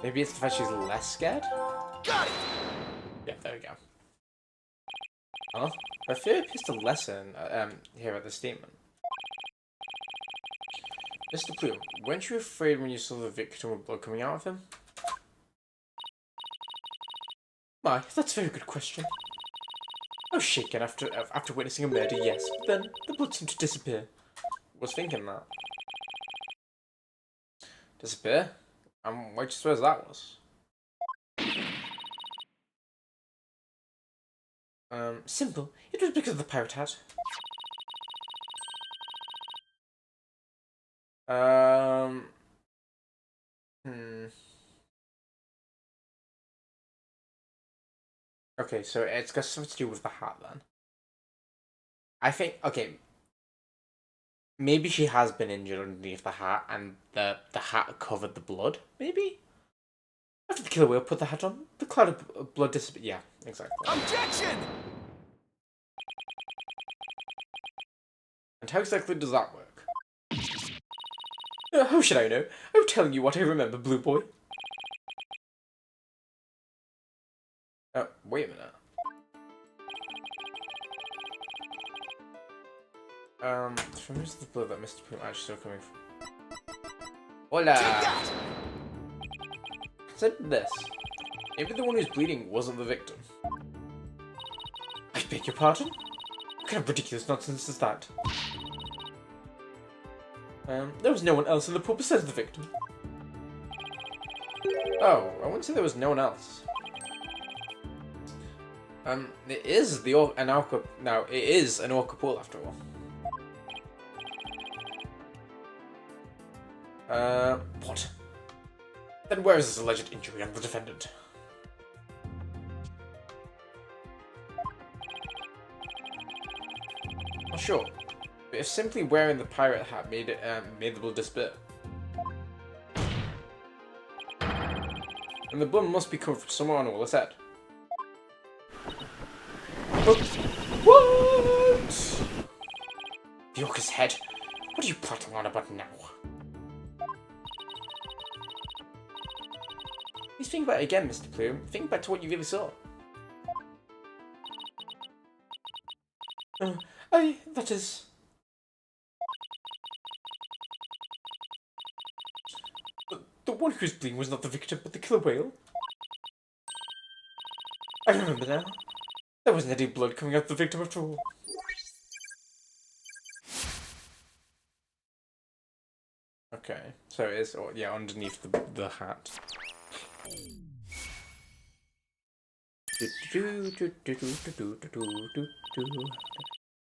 Maybe it's the fact she's less scared? Got it! Yeah, there we go. Huh? I fear it appears to lessen here at the statement. Mr. Plume, weren't you afraid when you saw the victim with blood coming out of him? My, that's a very good question. I was shaken after witnessing a murder, yes, but then the blood seemed to disappear. I was thinking that. Disappear? Why do you suppose that was? Simple. It was because of the pirate hat. Okay, so it's got something to do with the hat then. I think, okay, maybe she has been injured underneath the hat and the hat covered the blood, maybe? After the killer whale put the hat on, the cloud of blood disappeared. Yeah, exactly. Objection! And how exactly does that work? How should I know? I'm telling you what I remember, Blue Boy. Wait a minute. From who's the blood that Mr. Plume actually still coming from? Hola! Said this. Maybe the one who's bleeding wasn't the victim. I beg your pardon? What kind of ridiculous nonsense is that? There was no one else in the pool besides the victim. Oh, I wouldn't say there was no one else. It is an orca. No, it is an orca pool after all. What? Then where is this alleged injury on the defendant? Not sure, but if simply wearing the pirate hat made the blood disappear, then the blood must be coming from somewhere on Orla's head. But what? The orca's head? What are you plotting on about now? Please think about it again, Mr. Plume. Think back to what you really saw. That is... The one whose bleeding was not the victim, but the killer whale? I remember now. There wasn't any blood coming out of the victim after all. Okay, so it is, yeah, underneath the hat.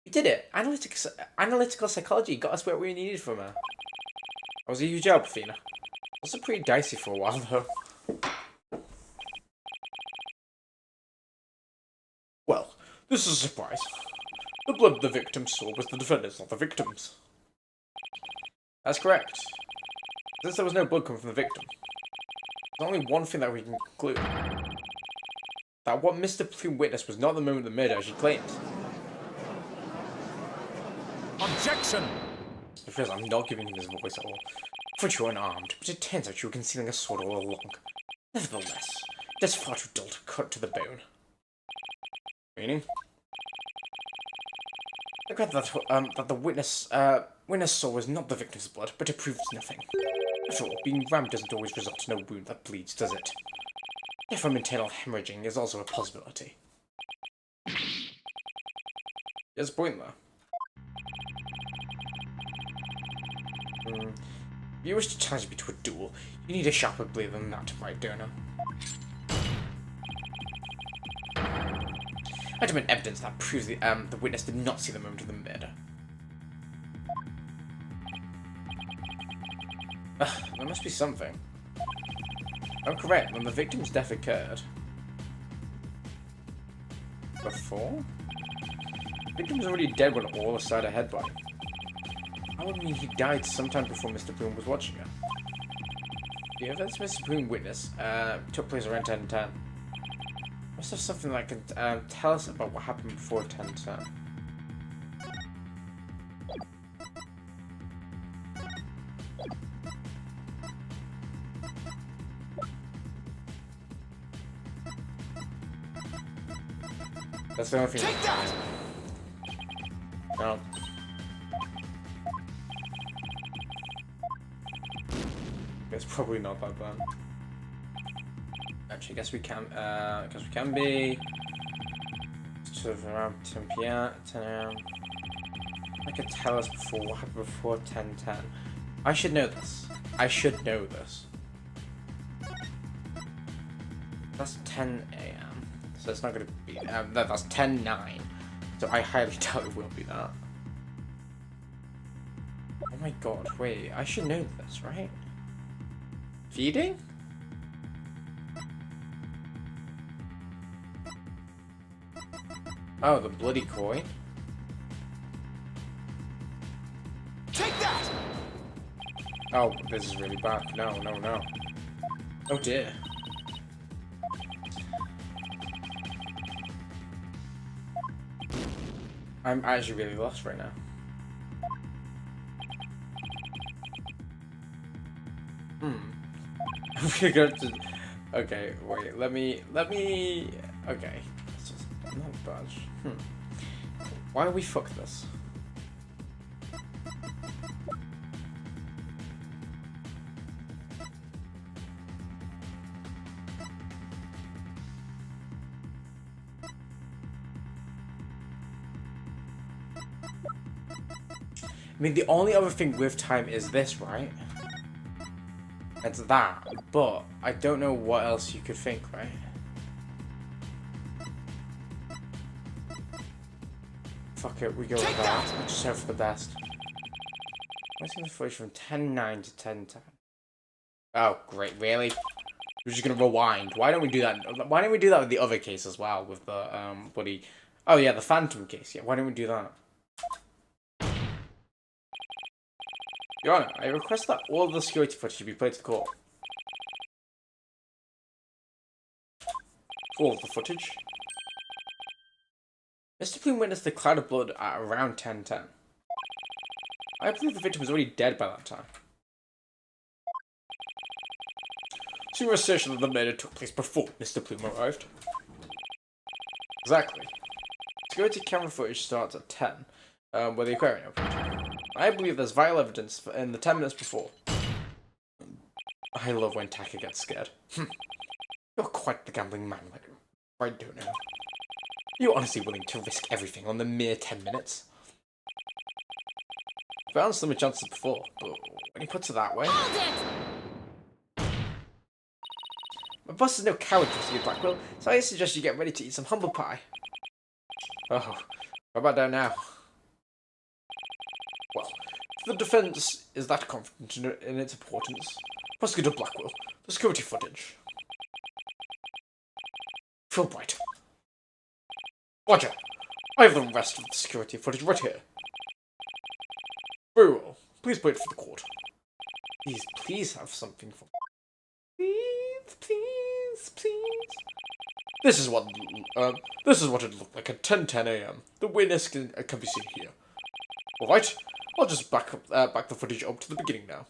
We did it! Analytical psychology got us where we needed from her. That was a huge help, Athena. Also pretty dicey for a while, though. Well, this is a surprise. The blood the victim saw was the defendant's, not the victim's. That's correct. Since there was no blood coming from the victim, there's only one thing that we can conclude. That what Mr. Plume witnessed was not the moment of the murder as she claimed. Objection! It feels I'm not giving him his voice at all. I thought you were unarmed, but it turns out you were concealing a sword all along. Nevertheless, that's far too dull to cut to the bone. Meaning? I read that the witness saw was not the victim's blood, but it proves nothing. After all, being rammed doesn't always result in a wound that bleeds, does it? Therefore, internal hemorrhaging is also a possibility. There's a point there. If you wish to challenge me to a duel, you need a sharper blade than that, right, donor? I demand evidence that proves the witness did not see the moment of the murder. There must be something. I'm correct, when the victim's death occurred. Before? The victim was already dead when Orla started a headbutt. That would mean he died sometime before Mr. Plume was watching her. The events Mr. Plume witnessed took place around 10:10. Must have something that can tell us about what happened before 10:10. That's the only thing. Take that! No. It's probably not that bad. Actually, guess we can be sort of around 10 p.m. 10 a.m. I could tell us before what happened before 10:10. I should know this. I should know this. That's 10 a.m. So it's not going to be. That's 10:09. So I highly doubt it will be that. Oh my god! Wait, I should know this, right? Feeding? Oh, the bloody coin. Take that! Oh, this is really bad. No, no, no. Oh dear. I'm actually really lost right now. We're going to... Okay, wait, let me... Okay. It's just not budge. Why we fuck this? I mean, the only other thing with time is this, right? It's that, but I don't know what else you could think, right? Fuck it, we go with that. We'll just hope for the best. What's the footage from 10:09 to 10:10? Oh, great, really? We're just gonna rewind. Why don't we do that? Why don't we do that with the other case as well? With the, bloody... Oh yeah, the Phantom case, yeah. Why don't we do that? Your Honor, I request that all of the security footage be played to the court. All of the footage. Mr. Plume witnessed the cloud of blood at around 10:10. I believe the victim was already dead by that time. So your assertion that the murder took place before Mr. Plume arrived? Exactly. Security camera footage starts at 10, where the aquarium opened. I believe there's vital evidence in the 10 minutes before. I love when Taka gets scared. You're quite the gambling man, like, I don't know. You're honestly willing to risk everything on the mere 10 minutes? I found slimmer chances before, but when he puts it that way... My boss is no coward, Mr. Blackwell, so I suggest you get ready to eat some humble pie. Oh, how about that now? Well, if the defense is that confident in its importance, Prosecutor Blackwell, the security footage. Fulbright. Roger. I have the rest of the security footage right here. Very well. Please wait for the court. Please have something for me. Please. This is what it looked like at 10:10 a.m. The witness can be seen here. All right. I'll just back the footage up to the beginning now.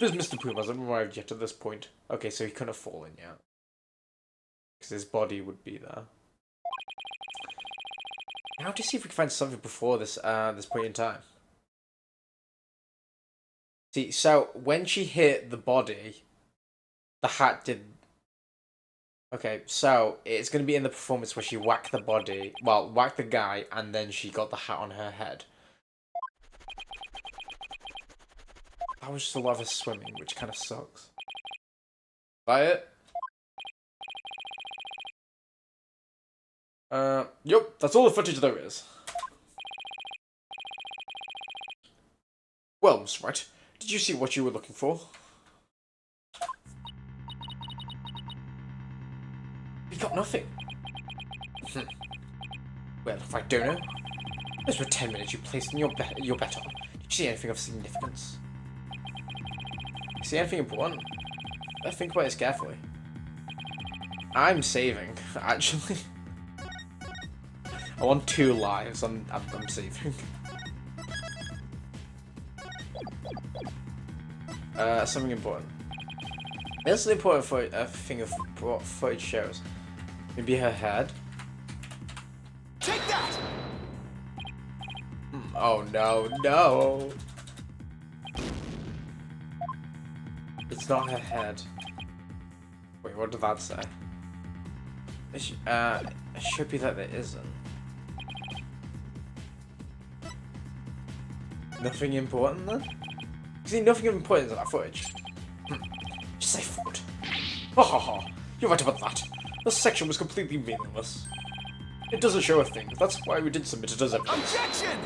Just Mr. Plume hasn't arrived yet at this point. Okay, so he couldn't have fallen yet. Because his body would be there. Now to see if we can find something before this this point in time. See, so when she hit the body, the hat did... Okay, so it's going to be in the performance where she whacked the body, well, whacked the guy, and then she got the hat on her head. That was just a lot of her swimming, which kind of sucks. Buy it? Yep, that's all the footage there is. Well, Mr. Wright, did you see what you were looking for? We got nothing. Well, if I don't know. Those were 10 minutes you placed in your bet on. Did you see anything of significance? See anything important? Better think about this carefully. I'm saving, actually. I want 2 lives. I'm saving. Something important. This is the important thing of what footage shows. Maybe her head. Take that! Oh no. It's not her head. Wait, what did that say? It should be that there isn't. Nothing important then? See, nothing important in that footage. Just say fraud. Ha ha ha. You're right about that. This section was completely meaningless. It doesn't show a thing. That's why we did submit it as evidence. Objection!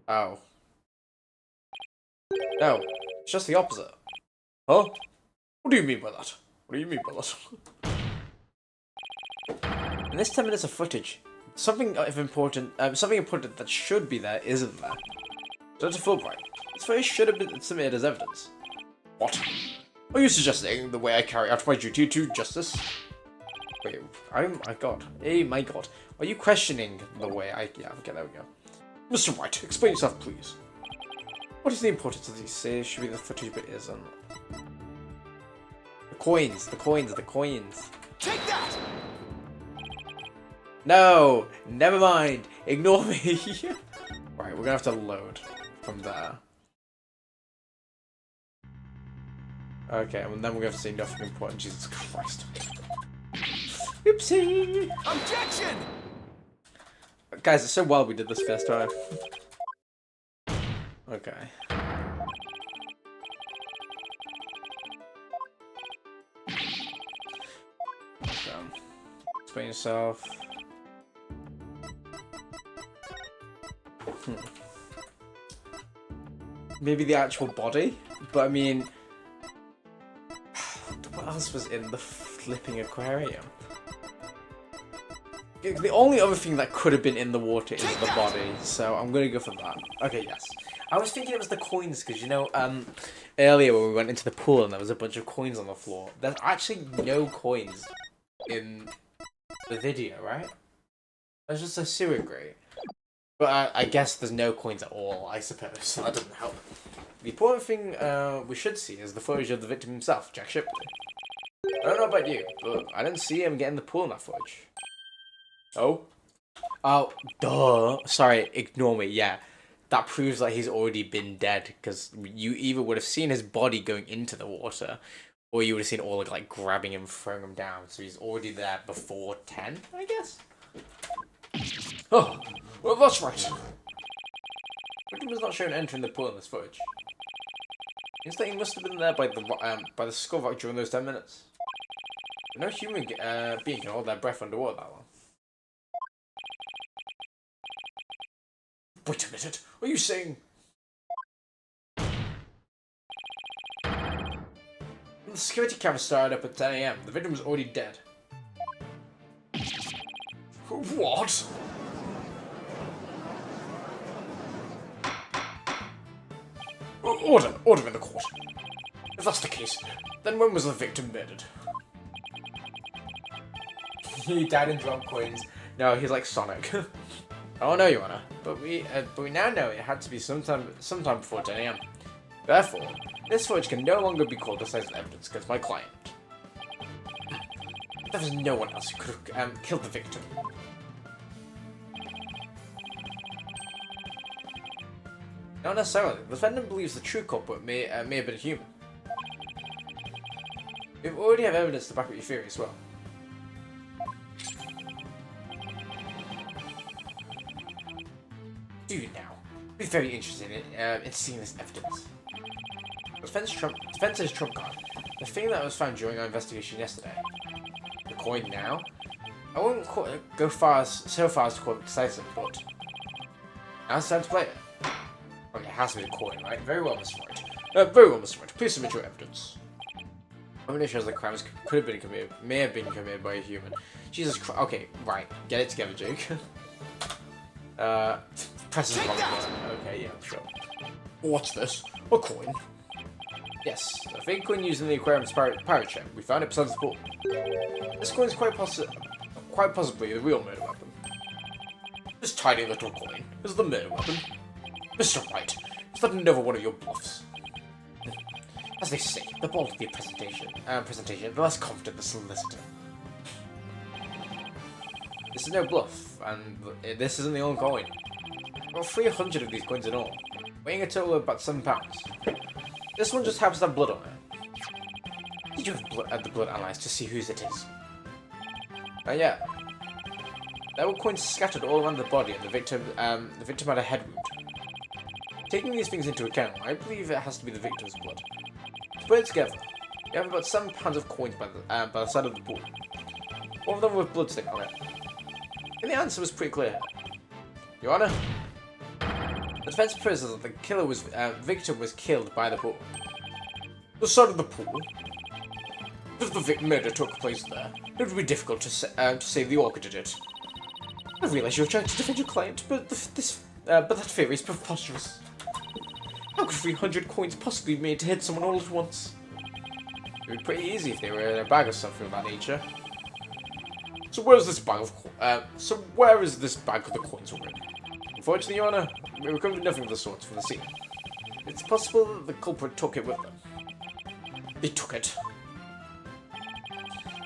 Oh. No. It's just the opposite. Huh? What do you mean by that? In this 10 minutes of footage, something important that should be there isn't there. Judge Fulbright, this footage should have been submitted as evidence. What? Are you suggesting the way I carry out my duty to justice? Wait, oh my god. Are you questioning the way I... Yeah, okay, there we go. Mr. Wright, explain yourself, please. What is the importance of these? Say should be the footage, but isn't. The coins. Take that! No! Never mind! Ignore me! Right, we're gonna have to load from there. Okay, and then we're gonna have to say nothing important. Jesus Christ. Oopsie! Objection! Guys, it's so wild we did this first time. Okay. Explain yourself. Maybe the actual body, but I mean, what else was in the flipping aquarium? The only other thing that could have been in the water is the body, so I'm gonna go for that. Okay, yes. I was thinking it was the coins, because you know, earlier when we went into the pool and there was a bunch of coins on the floor. There's actually no coins in the video, right? There's just a sewer grate. But I guess there's no coins at all, I suppose, so that doesn't help. The important thing we should see is the footage of the victim himself, Jack Shipley. I don't know about you, but I didn't see him get in the pool in that footage. Oh? Oh, duh. Sorry, ignore me, yeah. That proves that he's already been dead, because you either would have seen his body going into the water, or you would have seen Orla like grabbing him, throwing him down, so he's already there before 10, I guess? Oh, well that's right. Victim was not shown entering the pool in this footage. Means that he must have been there by the skull rock during those 10 minutes. But no human being can hold their breath underwater that long. Wait a minute, are you saying... When the security camera started up at 10 AM, the victim was already dead. What? Order in the court. If that's the case, then when was the victim murdered? He died in drop coins. No, he's like Sonic. Oh no, Your Honor, but we now know it had to be sometime before 10 AM. Therefore, this footage can no longer be called decisive evidence against my client. There was no one else who could have killed the victim. Not necessarily. The defendant believes the true culprit may have been a human. We already have evidence to back up your theory as well. Do you now? I'd be very interested in seeing this evidence. Defense's trump card. The thing that was found during our investigation yesterday. The coin now? I wouldn't go so far as to call it decisive, but now it's time to play it. Okay, it has to be the coin, right? Very well, Mr. Wright. Very well, Mr. Wright. Please submit your evidence. Evidence shows that crimes may have been committed by a human. Jesus Christ. Okay, right. Get it together, Jake. Press the wrong button. Okay, yeah, sure. What's this? A coin? Yes, a fake coin used in the aquarium's pirate ship. We found it beside the pool. This coin is quite possibly the real murder weapon. This tiny little coin is the murder weapon. Mr. Wright, is that another one of your bluffs? As they say, the bolder the presentation, the less confident the solicitor. This is no bluff, and this isn't the only coin. About 300 of these coins in all, weighing a total of about 7 pounds. This one just happens to have blood on it. Did you have the blood analyzed to see whose it is? Not yet. There were coins scattered all around the body, and the victim had a head wound. Taking these things into account, I believe it has to be the victim's blood. To put it together, you have about 7 pounds of coins by the side of the pool. All of them with blood stain on it. And the answer was pretty clear. Your Honor, the defense proposes that the victim was killed by the pool. The side of the pool? If the murder took place there, it would be difficult to say the orca did it. I realize you're trying to defend your client, but that theory is preposterous. How could 300 coins possibly be made to hit someone all at once? It would be pretty easy if they were in a bag or something of that nature. So where is this bag of the coins already? Unfortunately, Your Honor, we recovered nothing of the sort from the scene. It's possible that the culprit took it with them. They took it.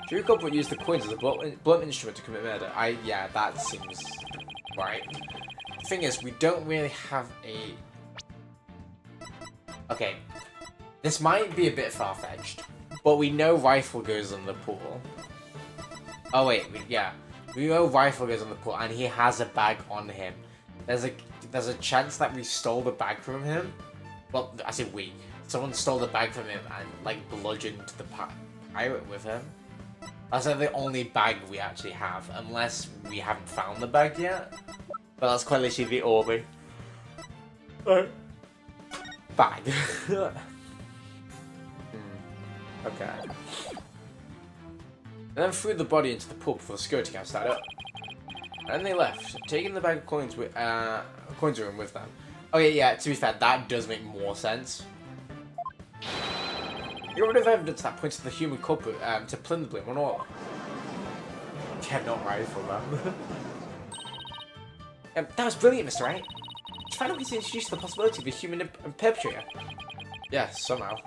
True culprit used the coins as a blunt instrument to commit murder. Yeah, that seems right. The thing is, we don't really have a... Okay, this might be a bit far-fetched, but we know rifle goes in the pool. Oh wait, yeah. We know Rifle goes on the pool, and he has a bag on him. There's a chance that we stole the bag from him. Well, I say we. Someone stole the bag from him and like bludgeoned the pirate with him. That's like the only bag we actually have, unless we haven't found the bag yet. But that's quite literally the only bag. Okay. And then threw the body into the pool before the security guard started up. And they left, taking the bag of coins with room with them. Okay, yeah, to be fair, that does make more sense. Get rid of evidence that points to the human culprit to pin the blame on Orla. Yeah, not Rifle, man. That was brilliant, Mr. Wright. Did you find a way to introduce the possibility of a human perpetrator? Yes, somehow.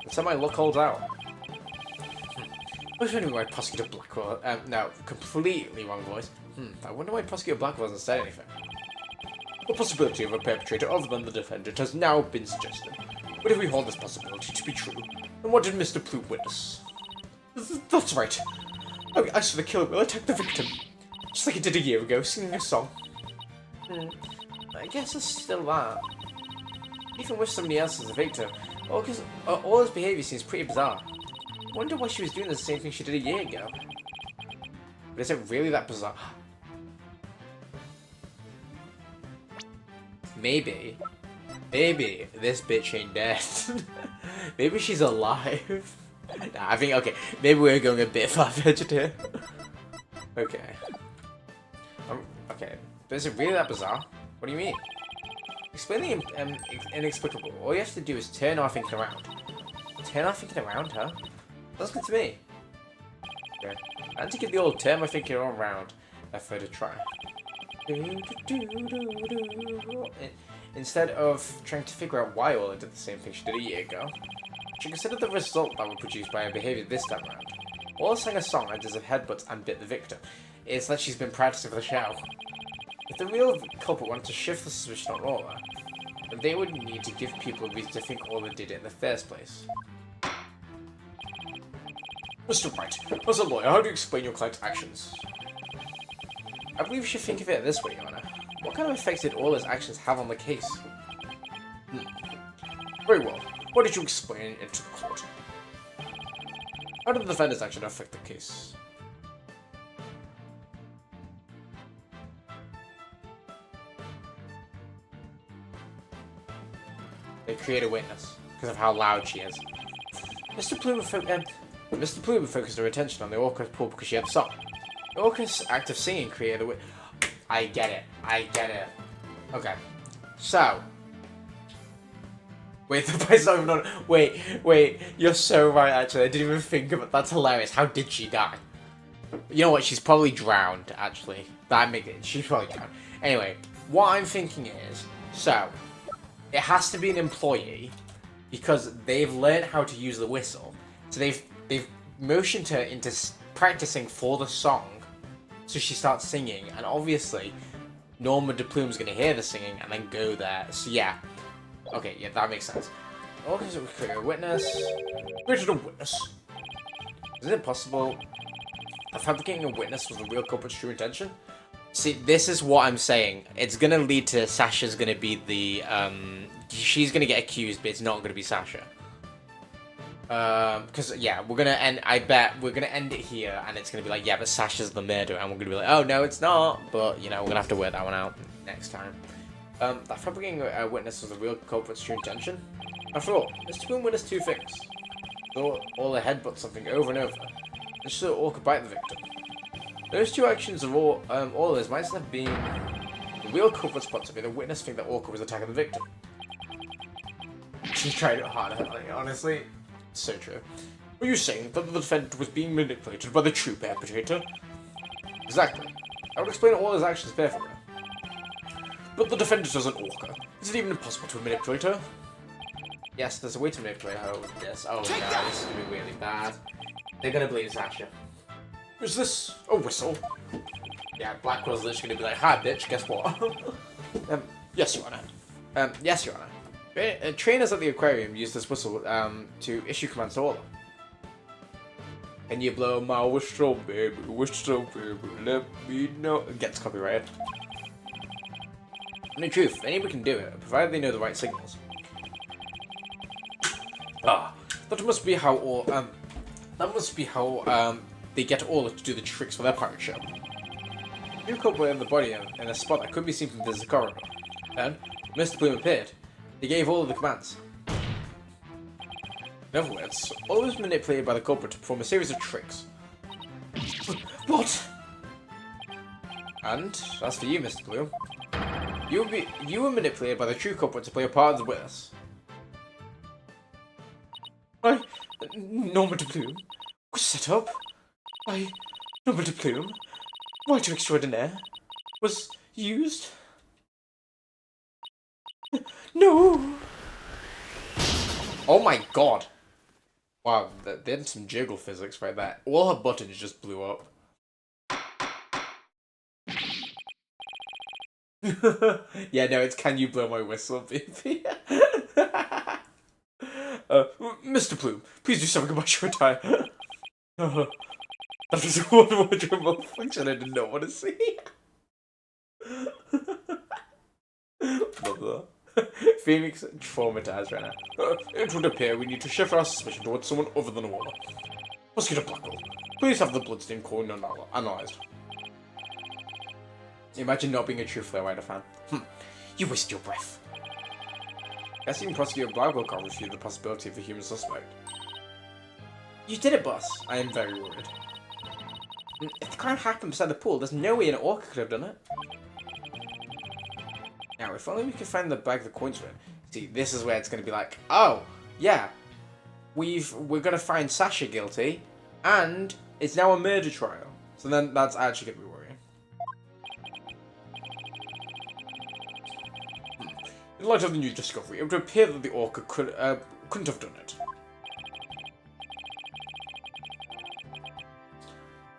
And somehow luck holds out. I was wondering why Prosecutor Blackwell... no, completely wrong voice. I wonder why Prosecutor Blackwell hasn't said anything. The possibility of a perpetrator other than the defendant has now been suggested. But if we hold this possibility to be true, then what did Mr. Plume witness? That's right. I saw the killer will attack the victim, just like he did a year ago, singing a song. I guess it's still that. Even with somebody else as the victim, all his behaviour seems pretty bizarre. I wonder why she was doing the same thing she did a year ago. But is it really that bizarre? Maybe this bitch ain't dead. Maybe she's alive. Nah, I think, okay, maybe we're going a bit far-fetched here. Okay. Okay, but is it really that bizarre? What do you mean? Explain the inexplicable. All you have to do is turn our thinking around. Turn our thinking around, huh? That's good to me. Okay. And to give the old turn my thinking around a further try. Instead of trying to figure out why Orla did the same thing she did a year ago, she considered the result that would produce by her behaviour this time around. Orla sang a song and does a headbutt and bit the victim. It's like she's been practicing for the show. If the real culprit wanted to shift the suspicion on Orla, then they would need to give people a reason to think Orla did it in the first place. Mr. Wright, as a lawyer, how do you explain your client's actions? I believe you should think of it this way, Your Honor. What kind of effects did Orla's actions have on the case? Very well. What did you explain it to the court? How did the defendant's action affect the case? They create a witness because of how loud she is. Mr. Plume focused her attention on the orca's pool because she had the song. The orca's act of singing created a witness. I get it. Okay. So. Wait, the place not even on. Wait, you're so right, actually. I didn't even think of it. That's hilarious. How did she die? You know what? She's probably drowned, actually. That makes it. She's probably drowned. Anyway, what I'm thinking is, so, it has to be an employee because they've learned how to use the whistle. So they've motioned her into practicing for the song. So she starts singing, and obviously, Norma DePlume's gonna hear the singing and then go there. So yeah. Okay, yeah, that makes sense. Okay, so we create a witness. Created a witness. Is it possible that fabricating a witness was the real culprit's true intention? See, this is what I'm saying. It's gonna lead to Sasha's gonna be the, she's gonna get accused, but it's not gonna be Sasha. Because, yeah, we're gonna end, I bet, we're gonna end it here, and it's gonna be like, yeah, but Sasha's the murderer, and we're gonna be like, oh, no, it's not, but, you know, we're gonna have to work that one out next time. That fabricating a witness was the real culprit's true intention? After all, Mr. Boone witnessed two things. All the headbutt something over and over, and so Orla could bite the victim. Those two actions of Orla's might have been the real culprit's plot to be the witness think that Orla was attacking the victim. She tried it harder, honestly. So true. Were you saying that the defendant was being manipulated by the true perpetrator? Exactly. I would explain all his actions perfectly. But the defendant is an orca. Is it even impossible to manipulate her? Yes, there's a way to manipulate her with this. Oh no, this is gonna be really bad. They're gonna believe Sasha. Is this a whistle? Yeah, Blackwell's literally gonna be like, hi bitch, guess what? Yes, Your Honor. Yes, Your Honor. Trainers at the aquarium use this whistle to issue commands to Orla. Can you blow my whistle, baby? Whistle, baby. Let me know. It gets copyrighted. And in truth, anyone can do it, provided they know the right signals. Ah, that must be how they get Orla to do the tricks for their pirate ship. You incorporated the body in a spot that couldn't be seen from the corridor. Then, Mr. Bloom appeared. He gave Orla the commands. In other words, Orla was manipulated by the culprit to perform a series of tricks. What? And as for you, Mr. Bloom, you were manipulated by the true culprit to play a part of the witness. Norma de Plume was set up. Norma de Plume, writer extraordinaire, was used. No! Oh my god! Wow, they had some jiggle physics right there. All her buttons just blew up. Yeah, no, it's can you blow my whistle, baby? Mr. Plume, please do something about your attire. That was one wardrobe malfunction I did not want to see. Blah, blah. Phoenix traumatized right now. It would appear we need to shift our suspicion towards someone other than a woman. Mosquito Blackwell, please have the bloodstain coin analyzed. Imagine not being a true Flowrider fan. You waste your breath. Guess even Prosecutor Blackwell can't refute the possibility of a human suspect. You did it, boss. I am very worried. If the crime happened beside the pool, there's no way an orca could have done it. Now, if only we could find the bag the coins were in. See, this is where it's going to be like, oh, yeah, we're going to find Sasha guilty, and it's now a murder trial. So then that's actually going to be worrying. In light of the new discovery, it would appear that the orca couldn't have done it.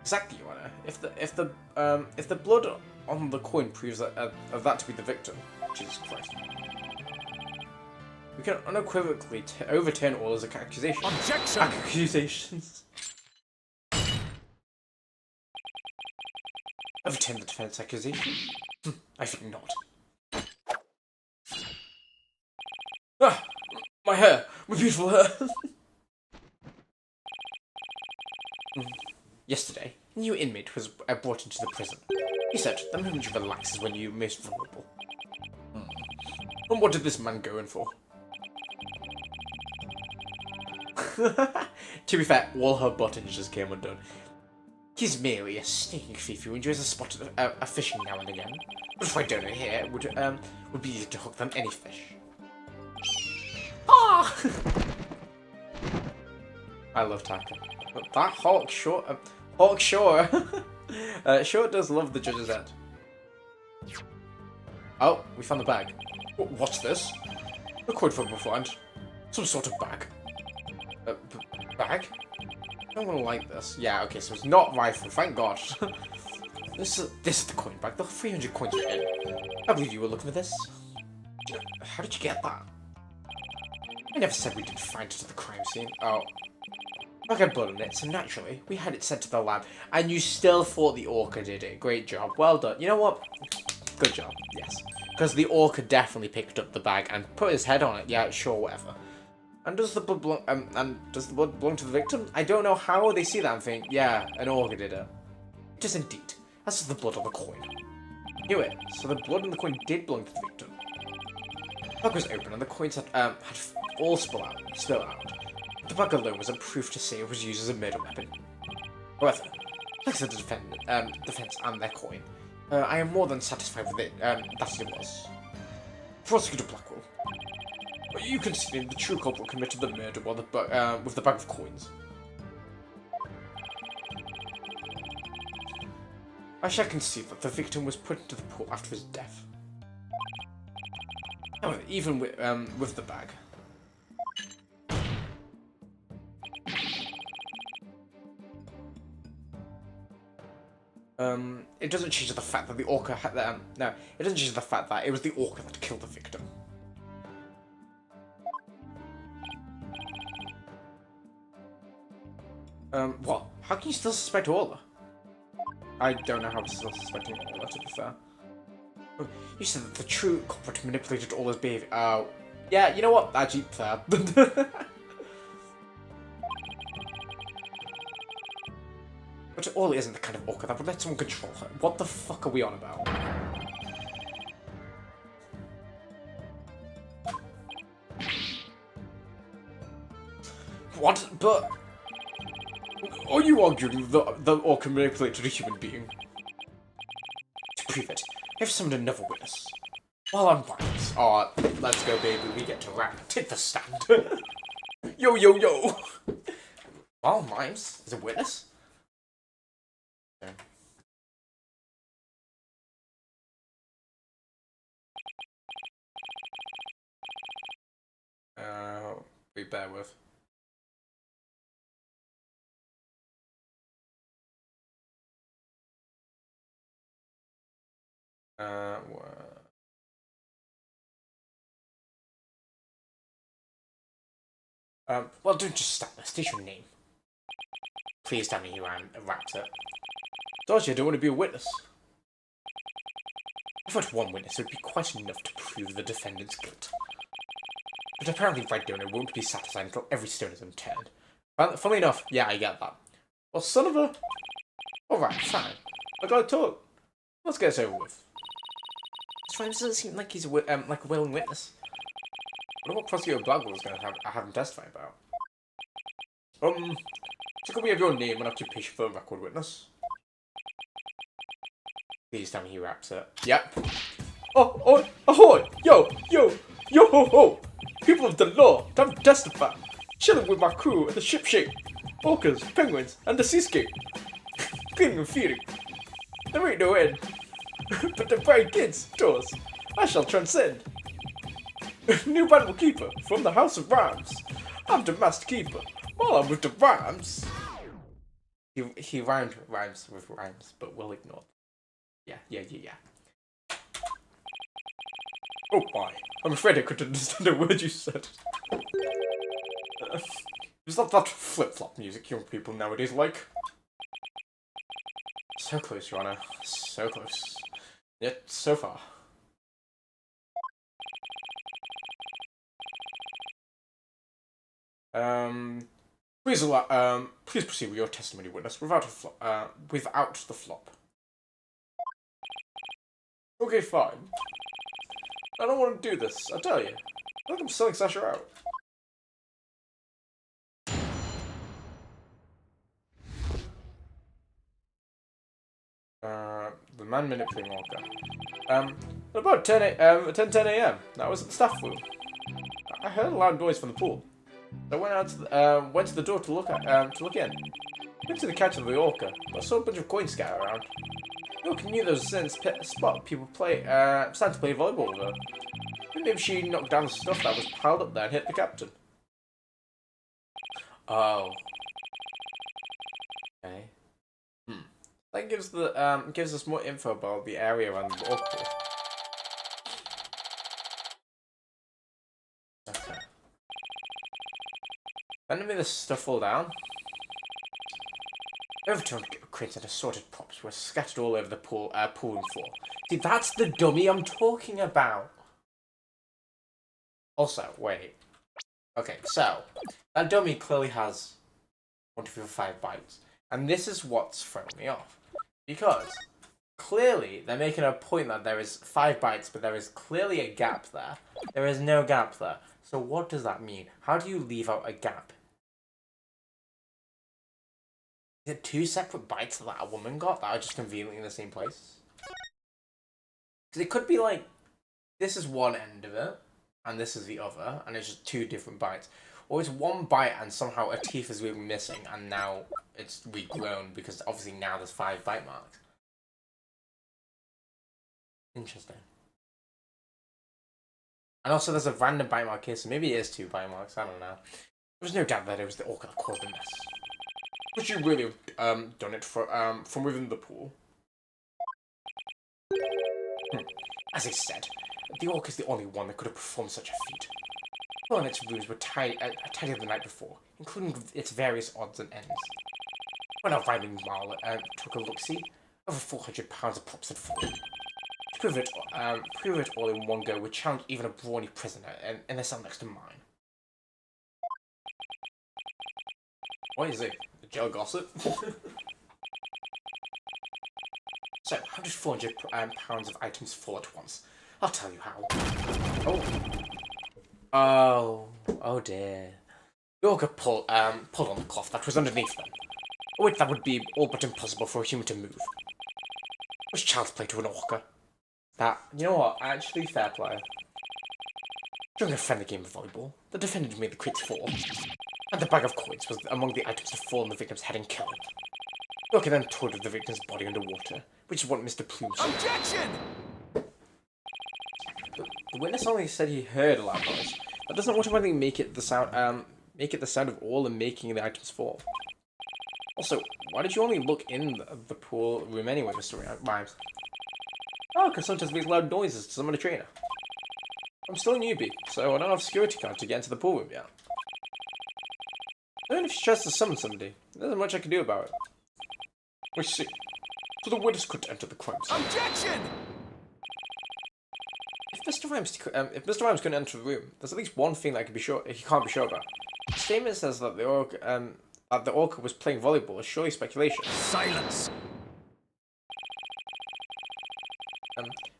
Exactly, Your Honor. If the blood on the coin proves that of that to be the victim, Jesus Christ, we can unequivocally overturn all his accusations. Objection! Accusations. Overturn the defense accusation? I think not. Ah, my hair, my beautiful hair. Yesterday, a new inmate was brought into the prison. He said, the moment you relax is when you're most vulnerable. And what did this man go in for? To be fair, all her buttons just came undone. He's merely a sneaking thief who enjoys a spot of fishing now and again. But if I don't know here, it would be easier to hook than any fish. Ah! I love Taka. But that Hawk Shore sure does love the judge's head. Oh, we found the bag. What's this? A coin from beforehand. Some sort of bag. Bag? I don't want to like this. Yeah, okay, so it's not rifle, thank God. This is the coin bag. The 300 coins are in. I believe you were looking for this. How did you get that? I never said we didn't find it at the crime scene. Oh. I had blood on it, so naturally, we had it sent to the lab. And you still thought the orca did it. Great job. Well done. You know what? Good job. Yes. Because the orca definitely picked up the bag and put his head on it. Yeah, sure, whatever. And does the blood belong to the victim? I don't know how they see that and think, yeah, an orca did it. It does indeed. That's the blood on the coin. Knew it. So the blood on the coin did belong to the victim. The bag was open and the coins had all spill out. The bag alone was a proof to say it was used as a murder weapon. However, thanks to the defense and their coin, I am more than satisfied with it, that it was. Prosecutor Blackwell, you consider the true culprit committed the murder while with the bag of coins. I shall concede that the victim was put into the pool after his death. However, even with the bag, it doesn't change the fact that the orca had no, it doesn't change the fact that it was the orca that killed the victim. What? How can you still suspect Orla? I don't know how I'm still suspecting Orla, to be fair. You said that the true culprit manipulated Orla's behavior. Oh. Yeah, you know what? Actually, fair. But Orla isn't the kind of orca that would let someone control her. What the fuck are we on about? What? But... Are you arguing that the orca manipulated a human being? To prove it, I have summoned another witness. While on violence. Oh, let's go, baby. We get to rap. Take the stand. Yo, yo, yo. While Mimes is a witness? Okay. We bear with. Well, don't just stand there. State your name. Please tell me you wrapped it. Dodgy, I don't want to be a witness. If I had one witness, it would be quite enough to prove the defendant's guilt. But apparently Right Donor won't be satisfied until every stone is unturned. Funnily enough, yeah, I get that. Well, son of a... Alright, fine. I gotta talk. Let's get this over with. This one doesn't seem like he's a like a willing witness. I wonder what Prosecutor Blackwell is going to have him testify about. Check me of your name and occupation for a record witness. Please tell me he raps it. Yep. Oh, ahoy! Yo, ho, ho! People of the law, time to testify. Chilling with my crew at the shipshape. Orcas, penguins, and the seascape. Cleaning and feeding. There ain't no end. But the bright kids, doors, I shall transcend. New battle keeper from the House of Rhymes. I'm the master keeper while I'm with the rhymes. He rhymed rhymes with rhymes, but we'll ignore them. Yeah. Oh my, I'm afraid I couldn't understand a word you said. Is that flip-flop music young people nowadays like? So close, Your Honor. So close. Yet so far. Please proceed with your testimony, witness, without the flop. Okay, fine. I don't want to do this, I tell you. I think I'm selling Sasha out. The man manipulating Orca. About 10 a.m. That was at the staff room. I heard a loud noise from the pool. I went out went to the door to look in. Went to the catch of the Orca, but I saw a bunch of coins scattered around. The Orca knew there was a certain spot people started to play volleyball with her. Maybe she knocked down the stuff that was piled up there and hit the captain. Oh. Okay. That gives us more info about the area around the Orca. Okay. Then this stuff all down. Overturned crates and assorted props were scattered all over the pool and floor. See, that's the dummy I'm talking about. Also, wait. Okay, so that dummy clearly has 1, 2, 3, 4, 5 bites, and this is what's throwing me off because clearly they're making a point that there is 5 bites, but there is clearly a gap there. There is no gap there. So what does that mean? How do you leave out a gap? Is it 2 separate bites that a woman got that are just conveniently in the same place? Because it could be like, this is one end of it, and this is the other, and it's just 2 different bites. Or it's 1 bite and somehow a teeth is really missing, and now it's regrown because obviously now there's 5 bite marks. Interesting. And also there's a random bite mark here, so maybe it is 2 bite marks, I don't know. There's no doubt that it was the orca that caused the mess. Would you really have done it from within the pool? As I said, the orc is the only one that could have performed such a feat. All its rooms were tidier the night before, including its various odds and ends. When our riding mile took a look-see, over 400 pounds of props had fallen. To prove it all in one go would challenge even a brawny prisoner in the cell next to mine. What is it? The jail gossip? So, how did 400 pounds of items fall at once? I'll tell you how. Oh dear. The orca pulled on the cloth that was underneath them. A weight that would be all but impossible for a human to move. It was child's play to an orca. That, you know what, actually fair play. During a friendly game of volleyball, the defendant made the crates fall, and the bag of coins was among the items to fall on the victim's head and kill it. The orca then toted the victim's body underwater, which is what Mr. Plume said. Objection! The witness only said he heard a loud noise. That doesn't automatically make it the sound of Orla making the items fall. Also, why did you only look in the pool room anyway, Mr. Rhymes? Oh, because sometimes makes loud noises to summon a trainer. I'm still a newbie, so I don't have a security card to get into the pool room yet. Even if she tries to summon somebody, there isn't much I can do about it. We see. So the witness couldn't enter the crime scene. Objection! If Mr. Rhymes couldn't enter the room, there's at least one thing that he can't be sure about. The statement says that the orca was playing volleyball is surely speculation. Silence!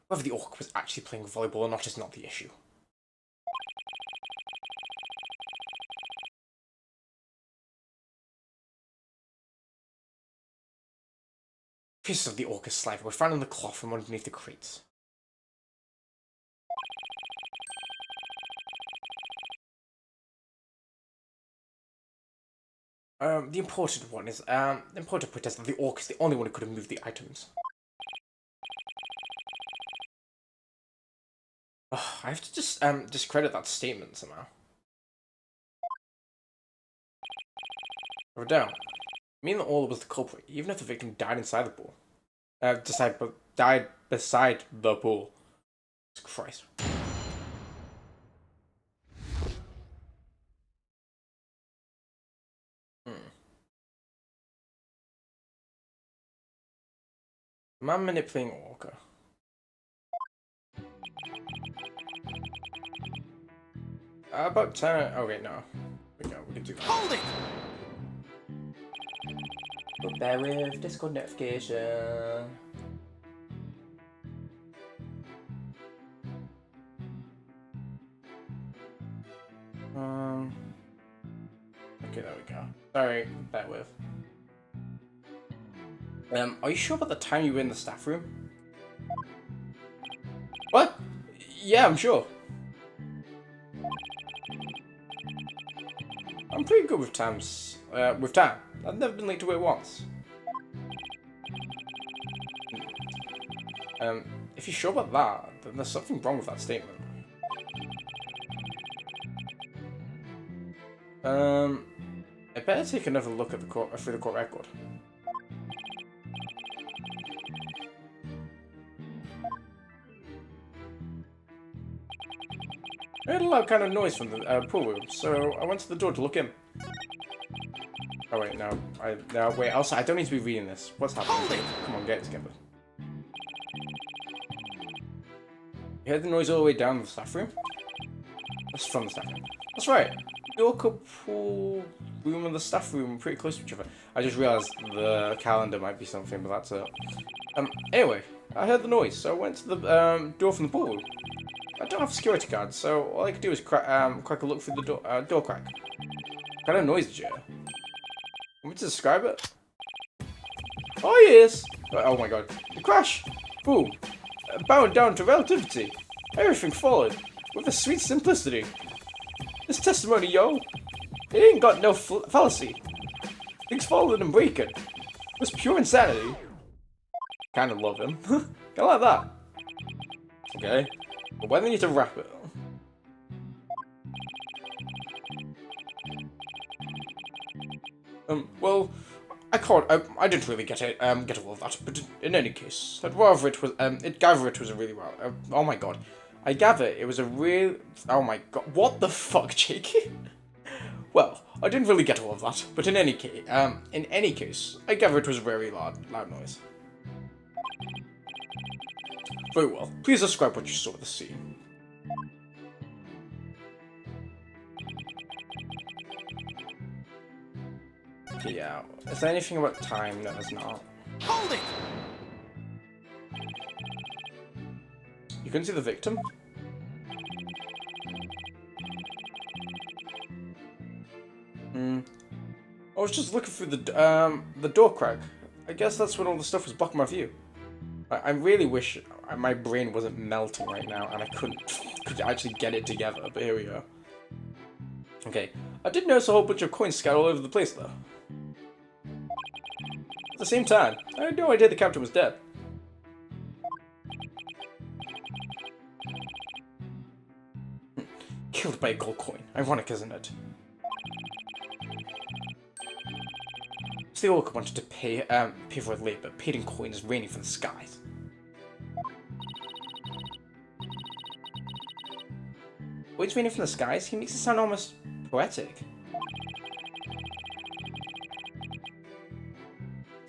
Whether the orca was actually playing volleyball or not is not the issue. Pieces of the orca's saliva were found in the cloth from underneath the crates. The important point is that the orc is the only one who could have moved the items. I have to just discredit that statement somehow. Down. I mean that Orla was the culprit, even if the victim died inside the pool. Died beside the pool. Jesus Christ. Man manipulating orca. About 10. Oh wait, no. We can do that. Hold it! But bear with Discord notification. Okay, there we go. Sorry, bear with. Are you sure about the time you were in the staff room? What? Yeah, I'm sure. I'm pretty good with times. With time. I've never been late to work once. If you're sure about that, then there's something wrong with that statement. I better take another look at the court record. I heard a loud kind of noise from the pool room, so I went to the door to look in. Oh wait, no. Wait, also, I don't need to be reading this. What's happening? Come on, get it together. You heard the noise all the way down the staff room? That's from the staff room. That's right. The orca pool room and the staff room are pretty close to each other. I just realised the calendar might be something, but that's it. Anyway, I heard the noise, so I went to the door from the pool room. I don't have a security card, so all I can do is crack a look through the door crack. What kind of noise did you hear? Want me to describe it? Oh yes! Oh my god. The crash! Boom! Bowing down to relativity. Everything followed, with a sweet simplicity. This testimony, yo! It ain't got no fallacy. Things falling and breaking. It was pure insanity. Kinda love him. Kinda like that. Okay. But when they need to wrap it. Well, I didn't really get all of that, but in any case, I'd rather it was, gather it was a really well, oh my god. I gather it was a real, oh my god, what the fuck, Jakey? Well, I didn't really get all of that, but in any case, I gather it was a very loud noise. Very well. Please describe what you saw at the scene. Yeah. Is there anything about time? No, there's not. Hold it! You couldn't see the victim? I was just looking through the door crack. I guess that's when all the stuff was blocking my view. I really wish my brain wasn't melting right now and I could actually get it together, but here we go. Okay, I did notice a whole bunch of coins scattered all over the place though. At the same time, I had no idea the captain was dead. Killed by a gold coin. Ironic, isn't it? So the orc wanted to pay for his labor, paid in coins raining from the skies. Coins raining from the skies? He makes it sound almost poetic.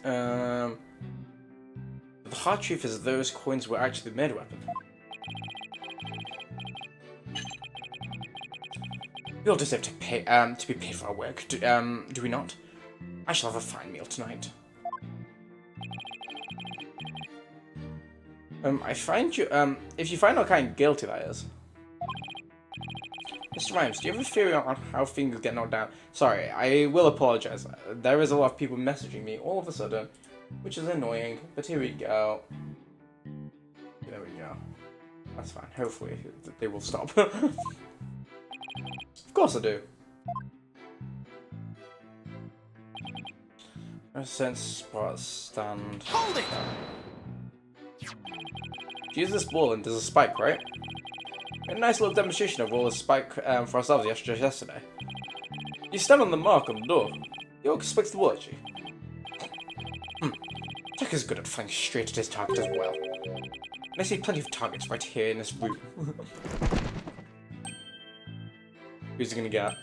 The hard truth is those coins were actually the murder weapon. We all deserve to pay to be paid for our work, do we not? I shall have a fine meal tonight. I find you, if you find out kind of guilty, that is. Mr. Rhymes, do you have a theory on how things get knocked down? Sorry, I will apologize. There is a lot of people messaging me all of a sudden, which is annoying, but here we go. There we go. That's fine. Hopefully, they will stop. Of course I do. Sense spot stand. Hold it! Use this ball and there's a spike, right? A nice little demonstration of all the spike for ourselves yesterday. You stand on the mark on the door. The orc expects the ball at you. Jack is good at flying straight at his target as well. And I see plenty of targets right here in this room. Who's he gonna get?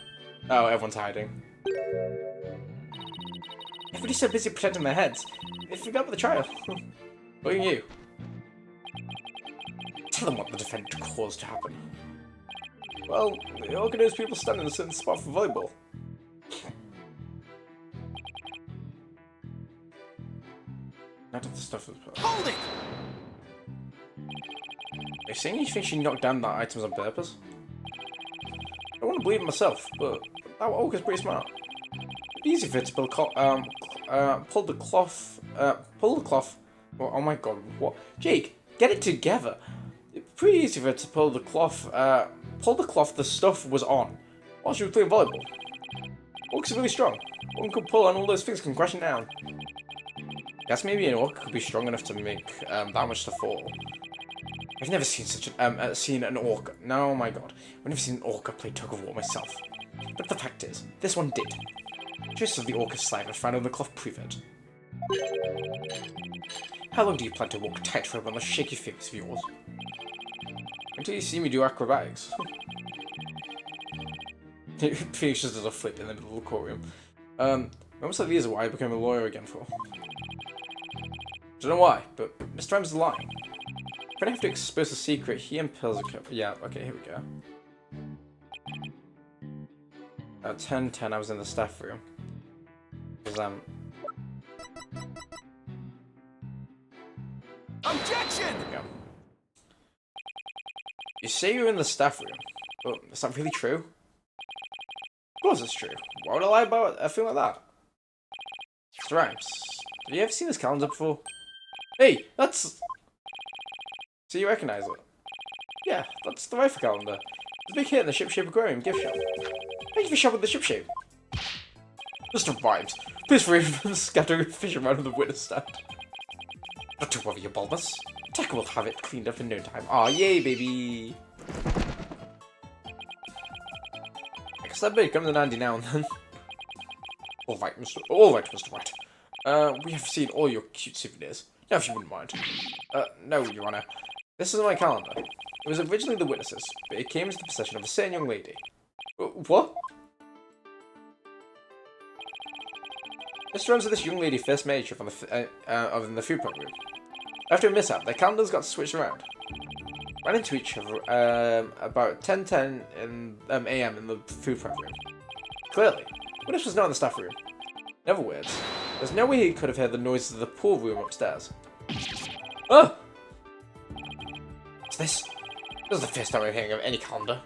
Oh, everyone's hiding. Everybody's so busy protecting their heads, they forgot about the trial. What are you? Tell them what the defendant caused to happen. Well, the organized people stand in a certain spot for volleyball. None of the stuff was put. Hold it! Are you saying you think she knocked down the items on purpose? I want to believe it myself, but that orc is pretty smart. Easy for it to pull the cloth. Oh my god, what? Jake, get it together. It's pretty easy for it to pull the cloth. The stuff was on while she was playing volleyball. Orcs are really strong. One could pull and all those things come crashing down. Guess maybe an orc could be strong enough to make that much to fall. I've never seen such an orc. No, oh my god, I've never seen an orc play tug of war myself. But the fact is, this one did. Traces of the orca's saliva found on the cloth prove it. How long do you plan to walk tightrope on those shaky fingers of yours? Until you see me do acrobatics. Phoenix just does a flip in the middle of the courtroom. Moments like these are why I became a lawyer again for. Don't know why, but Mr. Rhymes is lying. If I have to expose a secret, he impels a cup. Yeah, okay, here we go. 10:10, I was in the staff room. Because, Objection! There we go. You say you're in the staff room, but is that really true? Of course it's true. Why would I lie about a thing like that? Mr. Rhymes, have you ever seen this calendar before? Hey, that's... So you recognise it? Yeah, that's the rifle calendar. It's a big hit in the Ship-Shape Aquarium gift shop. Thank you for shopping the Ship-Shape. Mr. Rhymes, please free from scattering fish around the witness stand. Not to worry, your bulbous. Tech will have it cleaned up in no time. Aw, yay, baby! I guess that may come in handy now and then. Alright, Mr. White. We have seen all your cute souvenirs. Now, if you wouldn't mind. No, Your Honor. This is my calendar. It was originally the witnesses, but it came into the possession of a certain young lady. What? Mr. Rams and this young lady first met each other in the food prep room. After a mishap, their calendars got switched around. Ran into each other about 10:10 a.m. in the food prep room. Clearly, Witness was not in the staff room. In other words, there's no way he could have heard the noises of the pool room upstairs. Oh! What's this? This is the first time I'm hearing of any calendar.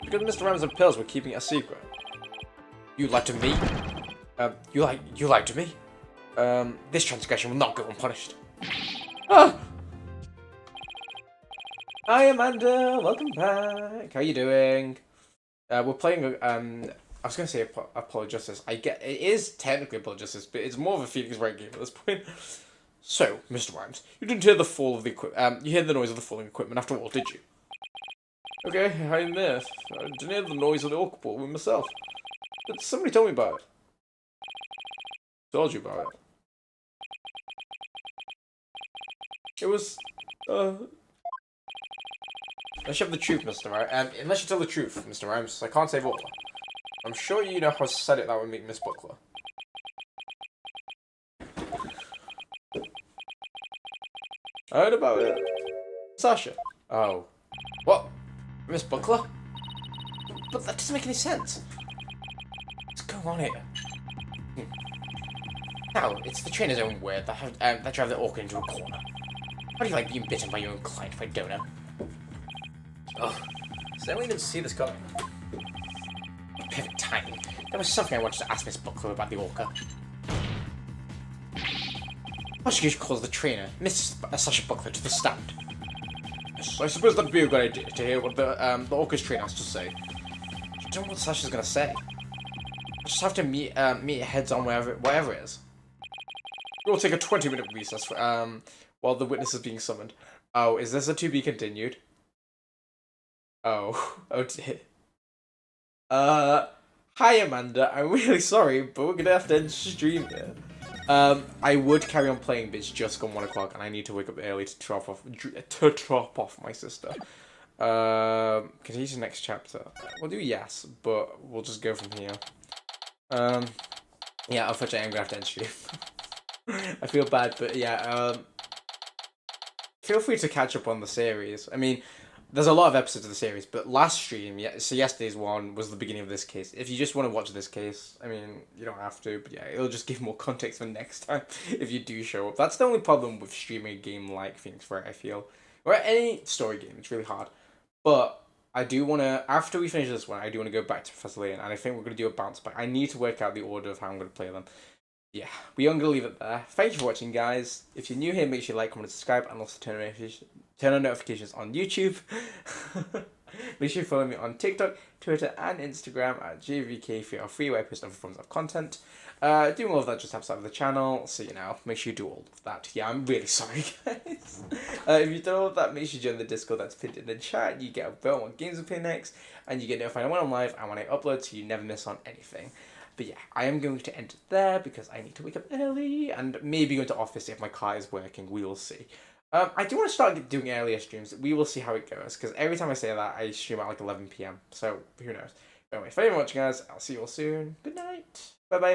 Because Mr. Rams and Pills were keeping it a secret. You lied to me? You lied to me? This transgression will not go unpunished. Ah! Hi Amanda, welcome back. How you doing? We're playing, I was going to say Apologists. I get, it is technically Apologists, but it's more of a Phoenix Wright game at this point. So, Mr. Rhymes, you didn't hear the fall of the you heard the noise of the falling equipment after all, did you? Okay, I missed. I didn't hear the noise of the orc pool with myself. But somebody told me about it. Told you about it. It was, Unless you have the truth, Mr. Rhymes. Unless you tell the truth, Mr. Rhymes, I can't save Orla. I'm sure you know how to said it that would make Miss Buckler. I heard about it. Sasha. Oh. What? Miss Buckler? But that doesn't make any sense. What's going on here? Now, it's the trainer's own word that drive the orc into a corner. How do you like being bitten by your own client if I don't know? Oh, so then we didn't see this coming. Perfect timing. There was something I wanted to ask Miss Buckler about the orca. What should you call the trainer, Miss Sasha Buckler, to the stand? Yes, I suppose that'd be a good idea to hear what the orca's trainer has to say. I don't know what Sasha's gonna say. I just have to meet heads on whatever it is. We'll take a 20-minute recess for, while the witness is being summoned. Oh, is this a to be continued? Oh, oh dear. Hi Amanda, I'm really sorry, but we're gonna have to end stream here. I would carry on playing, but it's just gone 1 o'clock, and I need to wake up early to drop off my sister. Continue to the next chapter. We'll do yes, but we'll just go from here. Yeah, unfortunately, I'm gonna have to end stream. I feel bad, but yeah, feel free to catch up on the series. I mean, there's a lot of episodes of the series, but last stream, yeah, so yesterday's one was the beginning of this case. If you just want to watch this case, I mean, you don't have to, but yeah, it'll just give more context for next time if you do show up. That's the only problem with streaming a game like Phoenix Wright, I feel. Or any story game, it's really hard. But I do want to, after we finish this one, I do want to go back to Professor Layton, and I think we're going to do a bounce back. I need to work out the order of how I'm going to play them. Yeah, we are going to leave it there. Thank you for watching, guys. If you're new here, make sure you like, comment, and subscribe, and also turn on notifications on YouTube. Make sure you follow me on TikTok, Twitter, and Instagram at JVK for your free where I post other forms of content. Doing all of that just outside of the channel, so you know, make sure you do all of that. Yeah, I'm really sorry, guys. If you've done all of that, make sure you join the Discord that's pinned in the chat. You get a vote on what games we play next, and you get notified when I'm live and when I upload, so you never miss on anything. But yeah, I am going to end it there because I need to wake up early and maybe go to office if my car is working. We will see. I do want to start doing earlier streams. We will see how it goes because every time I say that, I stream at like 11 PM. So who knows? But anyway, thank you very much, guys. I'll see you all soon. Good night. Bye bye.